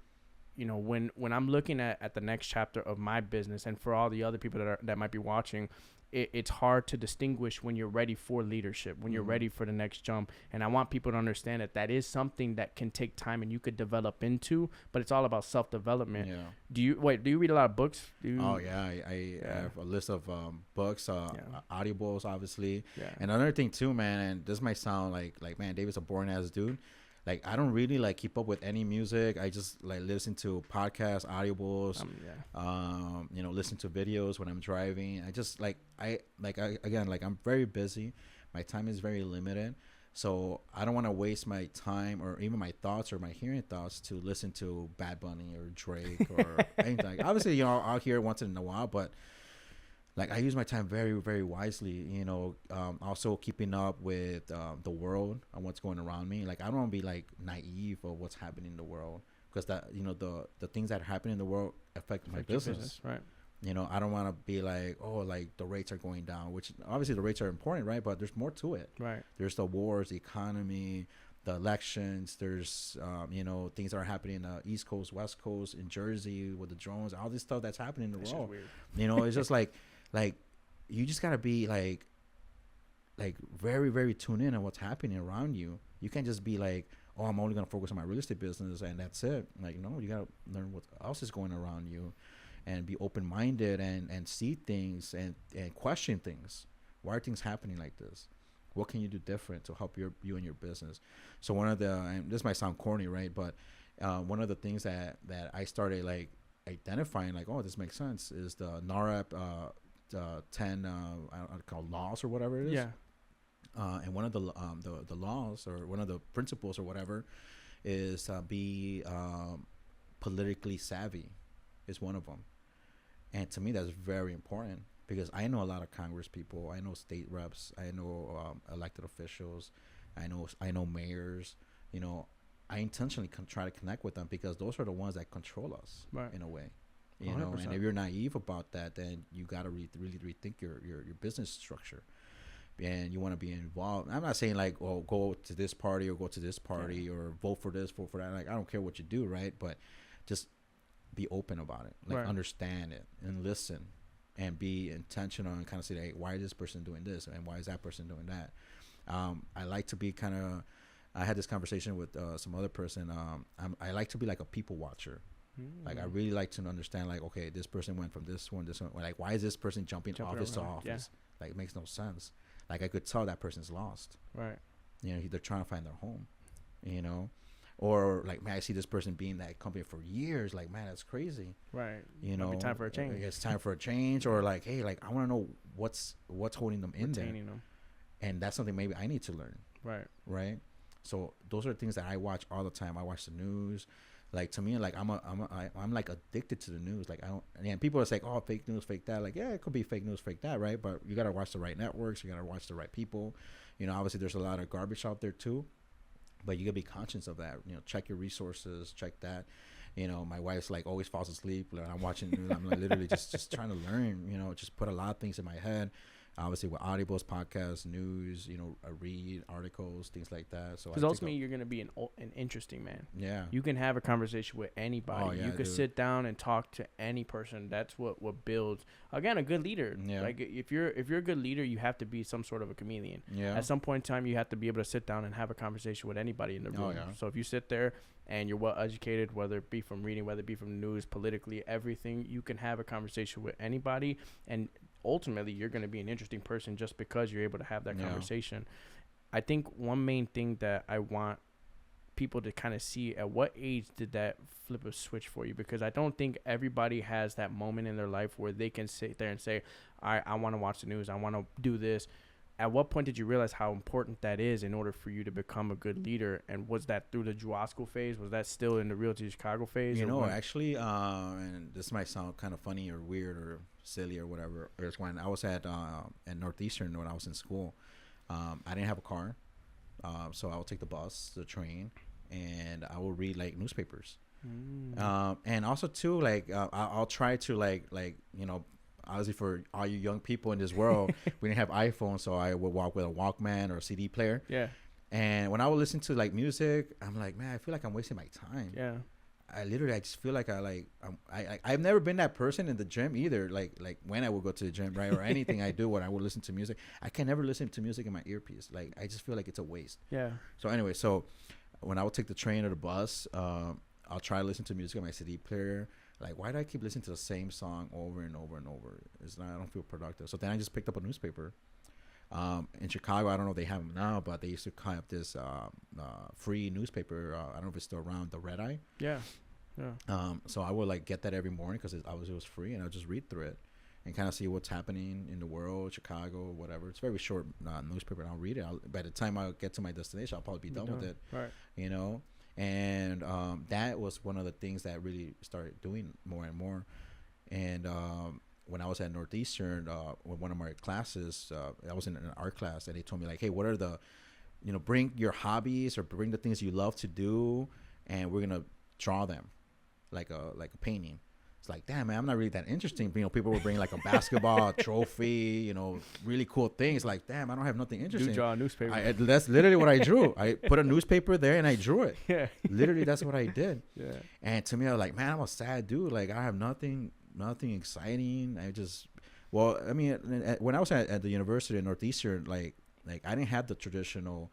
you know, when I'm looking at the next chapter of my business, and for all the other people that might be watching, it's hard to distinguish when you're ready for leadership, when you're ready for the next jump. And I want people to understand that is something that can take time and you could develop into, but it's all about self-development. Yeah. Do you read a lot of books? Oh yeah, I have a list of books, audibles, obviously. Yeah. And another thing too, man, and this might sound like man, David's a boring ass dude. Like, I don't really like keep up with any music. I just like listen to podcasts, audibles, you know, listen to videos when I'm driving. I just I'm very busy. My time is very limited. So I don't want to waste my time or even my thoughts or my hearing thoughts to listen to Bad Bunny or Drake or anything. Obviously, you know, I'll hear it once in a while, but like, I use my time very, very wisely, you know, also keeping up with the world and what's going around me. Like, I don't want to be like naive of what's happening in the world, because that, you know, the things that happen in the world affect my business. Right. You know, I don't want to be like, oh, like the rates are going down, which obviously the rates are important, right? But there's more to it. Right. There's the wars, the economy, the elections. There's, you know, things that are happening in the East Coast, West Coast, in Jersey with the drones, all this stuff that's happening in the world. Weird. You know, it's just like you just gotta be like very, very tuned in on what's happening around you. You can't just be like, oh, I'm only gonna focus on my real estate business and that's it. Like, no, you gotta learn what else is going around you, and be open minded and see things and question things. Why are things happening like this? What can you do different to help you and your business? So one of the, and this might sound corny, right? But one of the things that I started like identifying, like, oh, this makes sense, is the NAREP 10 I don't call laws or whatever it is. Yeah. And one of the laws, or one of the principles or whatever, is be politically savvy is one of them. And to me, that's very important, because I know a lot of Congress people, I know state reps, I know elected officials, I know mayors. You know, I intentionally try to connect with them, because those are the ones that control us, right, in a way. You 100%. know, and if you're naive about that, then you got to really rethink your business structure, and you want to be involved. I'm not saying like, oh, go to this party or go to this party or vote for this, vote for that. Like, I don't care what you do, right? But just be open about it, like, understand it and listen, and be intentional, and kind of say, hey, why is this person doing this, and why is that person doing that? I like to be kind of, I had this conversation with some other person. I like to be like a people watcher. Like, I really like to understand, like, okay, this person went from this one, like, why is this person jumping office to office? Yeah. Like, it makes no sense. Like, I could tell that person's lost. Right. You know, they're trying to find their home, you know? Or, like, man, I see this person being that company for years. Like, man, that's crazy. Right. You know? Might be time for a change. It's time for a change. Or, like, hey, like, I want to know what's holding them in there. Them. And that's something maybe I need to learn. Right. Right? So, those are things that I watch all the time. I watch the news. Like, to me, like, I'm like addicted to the news. Like, I don't, and people are like, oh, fake news, fake that. Like, yeah, it could be fake news, fake that, right? But you got to watch the right networks. You got to watch the right people. You know, obviously there's a lot of garbage out there too, but you got to be conscious of that. You know, check your resources, check that. You know, my wife's like always falls asleep. Like, I'm watching news. I'm like literally just trying to learn, you know, just put a lot of things in my head. Obviously with audibles, podcasts, news, you know, read articles, things like that. So, because ultimately you're going to be an interesting man. Yeah. You can have a conversation with anybody. Oh, yeah, you could sit down and talk to any person. That's what builds, again, a good leader. Yeah. Like, if you're a good leader, you have to be some sort of a chameleon. Yeah. At some point in time, you have to be able to sit down and have a conversation with anybody in the room. Oh, yeah. So if you sit there and you're well educated, whether it be from reading, whether it be from news, politically, everything, you can have a conversation with anybody, and ultimately you're going to be an interesting person just because you're able to have that conversation. I think one main thing that I want people to kind of see, at what age did that flip a switch for you? Because I don't think everybody has that moment in their life where they can sit there and say, I want to watch the news, I want to do this. At what point did you realize how important that is in order for you to become a good leader? And was that through the Jewel School phase? Was that still in the Realty Chicago phase? You know, actually, and this might sound kind of funny or weird or silly or whatever. It's when I was at Northeastern, when I was in school. I didn't have a car, so I would take the bus, the train, and I would read like newspapers. And also too, like I'll try to like you know, obviously for all you young people in this world, we didn't have iPhones, so I would walk with a Walkman or a CD player. Yeah. And when I would listen to like music, I'm like, man, I feel like I'm wasting my time. Yeah. I just feel like I've never been that person in the gym either. Like when I would go to the gym, right, or anything I do when I would listen to music, I can never listen to music in my earpiece. Like I just feel like it's a waste. Yeah. So anyway, when I would take the train or the bus, I'll try to listen to music on my CD player. Like, why do I keep listening to the same song over and over and over? I don't feel productive. So then I just picked up a newspaper. In Chicago, I don't know if they have them now, but they used to have this free newspaper. I don't know if it's still around, the Red Eye. Yeah. Yeah. So I would like get that every morning because it was free, and I'll just read through it and kind of see what's happening in the world, Chicago, whatever. It's a very short newspaper, and I'll read it. By the time I get to my destination, I'll probably be done with it. Right. You know, and that was one of the things that really started doing more and more. And when I was at Northeastern, with one of my classes, I was in an art class, and they told me like, hey, what are the, bring your hobbies or bring the things you love to do, and we're gonna draw them, like a painting. It's like, damn, man, I'm not really that interesting. People were bringing like a basketball trophy, really cool things. Like, damn, I don't have nothing interesting. You draw a newspaper. That's literally what I drew. I put a newspaper there and I drew it. Yeah. Literally, that's what I did. Yeah. And to me, I was like, man, I'm a sad dude. Like, I have nothing exciting. When I was at the University of Northeastern, like I didn't have the traditional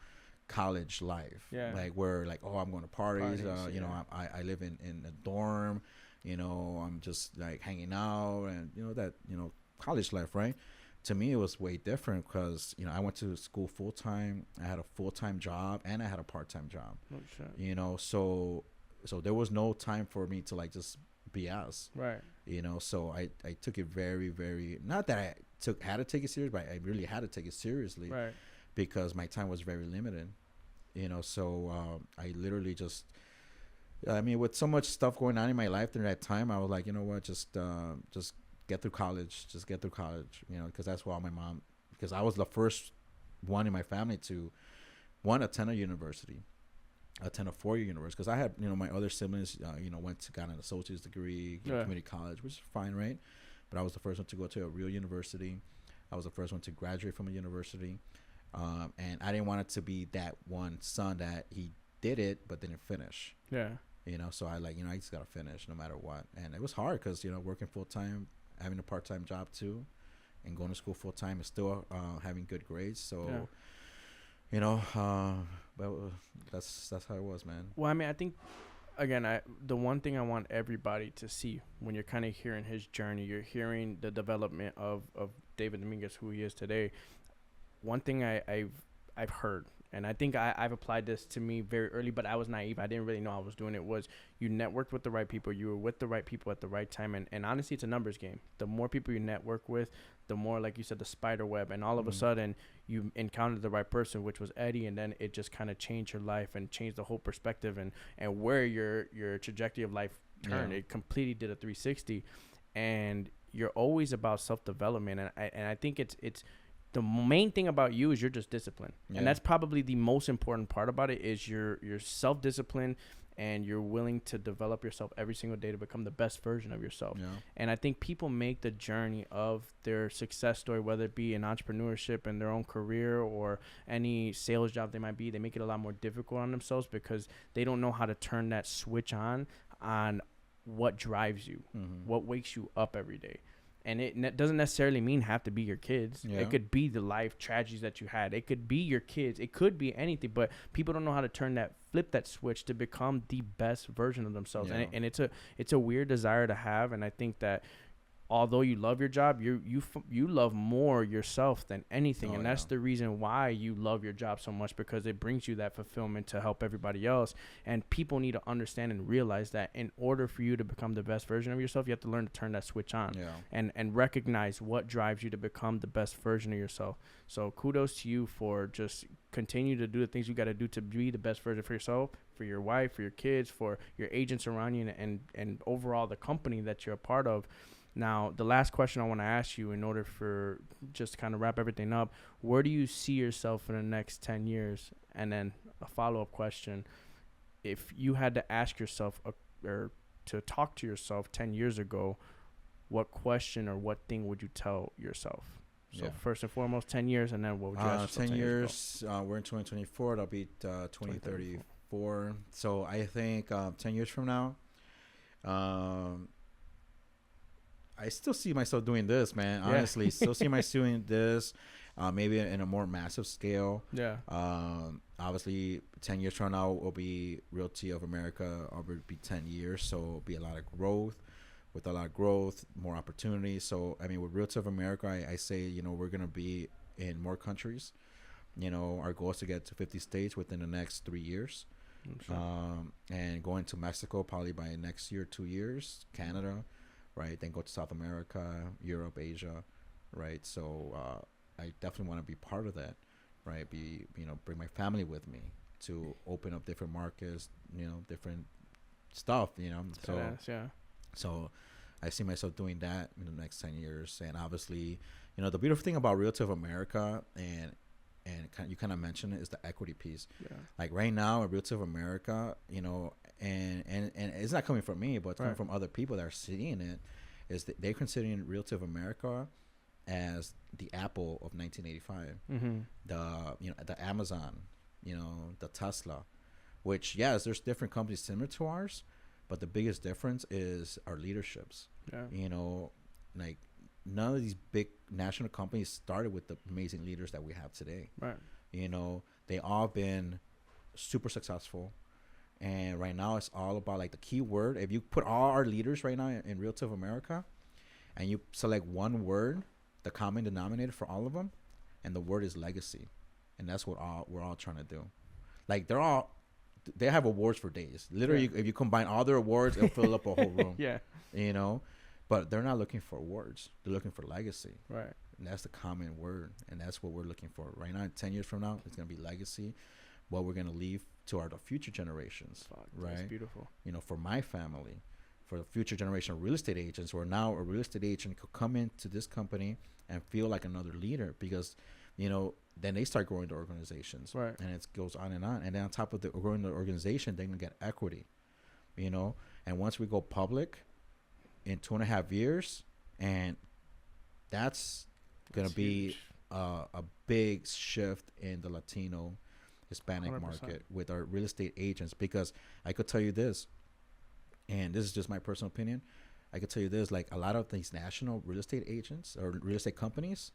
college life. Yeah. Like where like, oh, I'm going to parties. I live in a dorm. I'm just like hanging out and college life, right? To me, it was way different because I went to school full time. I had a full-time job and I had a part-time job. Oh, shit. So there was no time for me to like just BS. Right. So I took it very, very, not that I had to take it serious, but I really had to take it seriously. Right. Because my time was very limited. So I literally just, with so much stuff going on in my life during that time, I was like, you know what, just get through college, because that's why my mom, because I was the first one in my family to attend a university, attend a 4-year university, because I had, my other siblings, got an associate's degree, community college, which is fine, right? But I was the first one to go to a real university. I was the first one to graduate from a university. And I didn't want it to be that one son that he did it but didn't finish. Yeah. So I I just gotta finish no matter what. And it was hard because working full time, having a part time job too, and going to school full time, and still having good grades. So but that's how it was, man. Well, I think again, the one thing I want everybody to see when you're kind of hearing his journey, you're hearing the development of David Dominguez, who he is today. One thing I've heard, and I think I've applied this to me very early, but I was naive. I didn't really know I was doing it, was you networked with the right people. You were with the right people at the right time. And honestly, it's a numbers game. The more people you network with, the more, like you said, the spider web. And all of a sudden, you encountered the right person, which was Eddie. And then it just kind of changed your life and changed the whole perspective and where your trajectory of life turned. Yeah. It completely did a 360. And you're always about self-development. And I think it's the main thing about you is you're just disciplined. Yeah. And that's probably the most important part about it is your self-discipline, and you're willing to develop yourself every single day to become the best version of yourself. Yeah. And I think people make the journey of their success story, whether it be in entrepreneurship in their own career or any sales job they might be, they make it a lot more difficult on themselves because they don't know how to turn that switch on what drives you, what wakes you up every day. And it doesn't necessarily mean have to be your kids. Yeah. It could be the life tragedies that you had. It could be your kids. It could be anything. But people don't know how to flip that switch to become the best version of themselves. Yeah. And it's a weird desire to have. And I think that although you love your job, you love more yourself than anything. And that's the reason why you love your job so much, because it brings you that fulfillment to help everybody else. And people need to understand and realize that in order for you to become the best version of yourself, you have to learn to turn that switch on and recognize what drives you to become the best version of yourself. So kudos to you for just continue to do the things you got to do to be the best version for yourself, for your wife, for your kids, for your agents around you, and overall the company that you're a part of. Now, the last question I want to ask you, in order for just to kind of wrap everything up, where do you see yourself in the next 10 years? And then a follow-up question, if you had to ask yourself or to talk to yourself 10 years ago, what question or what thing would you tell yourself? So first and foremost, 10 years, and then what would you ask for 10 years, we're in 2024. That'll be 2034. So I think 10 years from now, I still see myself doing this, man. Honestly, still see myself doing this, maybe in a more massive scale. Yeah. Obviously, 10 years from now will be Realty of America. Will be 10 years, so it'll be a lot of growth. With a lot of growth, more opportunities. So, I mean, with Realty of America, I say, we're going to be in more countries. Our goal is to get to 50 states within the next 3 years. Sure. And going to Mexico probably by next year, 2 years. Canada, right? Then go to South America, Europe, Asia, right? So, I definitely want to be part of that, right? Bring my family with me to open up different markets, different stuff, So, yeah. So I see myself doing that in the next 10 years. And obviously, the beautiful thing about Realty of America and you kind of mentioned it is the equity piece. Yeah. Like right now at Realty of America, and it's not coming from me, but it's coming from other people that are seeing it, is that they're considering Realty of America as the Apple of 1985. Mm-hmm. The Amazon, the Tesla, which, yes, there's different companies similar to ours. But the biggest difference is our leaderships. Yeah. Like none of these big national companies started with the amazing leaders that we have today. Right. They all been super successful. And right now it's all about like the key word. If you put all our leaders right now in Realty of America and you select one word, the common denominator for all of them, and the word is legacy. And that's what we're all trying to do. Like they have awards for days. Literally, if you combine all their awards, it'll fill up a whole room. Yeah. But they're not looking for awards. They're looking for legacy. Right. And that's the common word. And that's what we're looking for. Right now, 10 years from now, it's going to be legacy. What we're going to leave to the future generations. Fuck, right. That's beautiful. For my family, for the future generation of real estate agents, where now a real estate agent could come into this company and feel like another leader because, then they start growing the organizations. Right. And it goes on. And then on top of growing the organization, they're going to get equity, And once we go public in 2.5 years, and that's going to be a big shift in the Latino Hispanic 100%. Market with our real estate agents. Because I could tell you this, and this is just my personal opinion. I could tell you this, like a lot of these national real estate agents or real estate companies,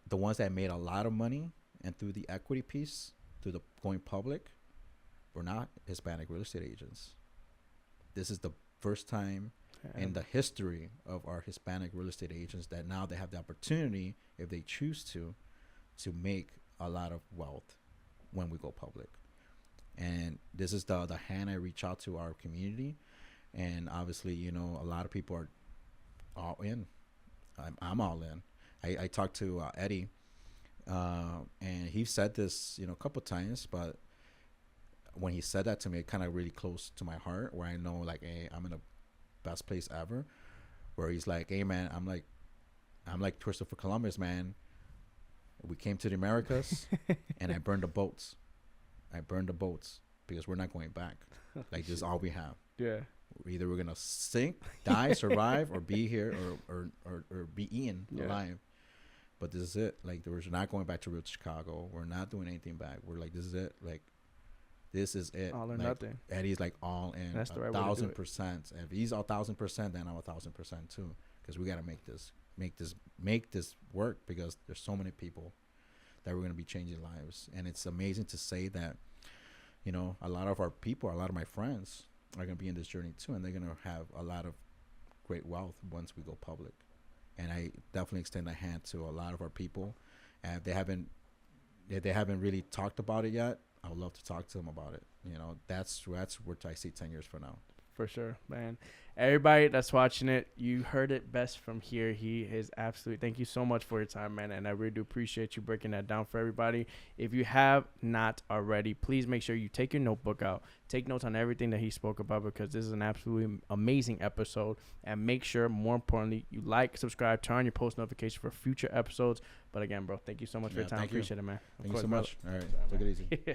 the ones that made a lot of money and through the equity piece, through the going public, were not Hispanic real estate agents. This is the first time in the history of our Hispanic real estate agents that now they have the opportunity, if they choose to make a lot of wealth when we go public. And this is the hand I reach out to our community. And obviously, a lot of people are all in. I'm all in. I talked to Eddie, and he said this, a couple times, but when he said that to me, it kind of really close to my heart, where I know, like, hey, I'm in the best place ever. Where he's like, hey, man, I'm like Christopher Columbus, man. We came to the Americas, and I burned the boats. Because we're not going back. Like, this is all we have. Yeah. Either we're gonna sink, die, survive, or be here, or be eaten alive. But this is it. Like, we're not going back to real Chicago. We're not doing anything back. We're like, this is it. Like, this is it. All or like, nothing. Eddie's like all in. That's the right 1,000%. And if he's 1,000%, then I'm 1,000% too. Because we gotta make this work. Because there's so many people that we're gonna be changing lives. And it's amazing to say that, a lot of our people, a lot of my friends are going to be in this journey too, and they're going to have a lot of great wealth once we go public. And I definitely extend a hand to a lot of our people. And if they haven't really talked about it yet, I would love to talk to them about it. That's where I see 10 years from now. For sure, man. Everybody that's watching it, you heard it best from here. He is absolutely. Thank you so much for your time, man. And I really do appreciate you breaking that down for everybody. If you have not already, please make sure you take your notebook out. Take notes on everything that he spoke about, because this is an absolutely amazing episode. And make sure, more importantly, you like, subscribe, turn on your post notification for future episodes. But again, bro, thank you so much for your time. Appreciate it, man. Thank you so much. All right. Take it easy.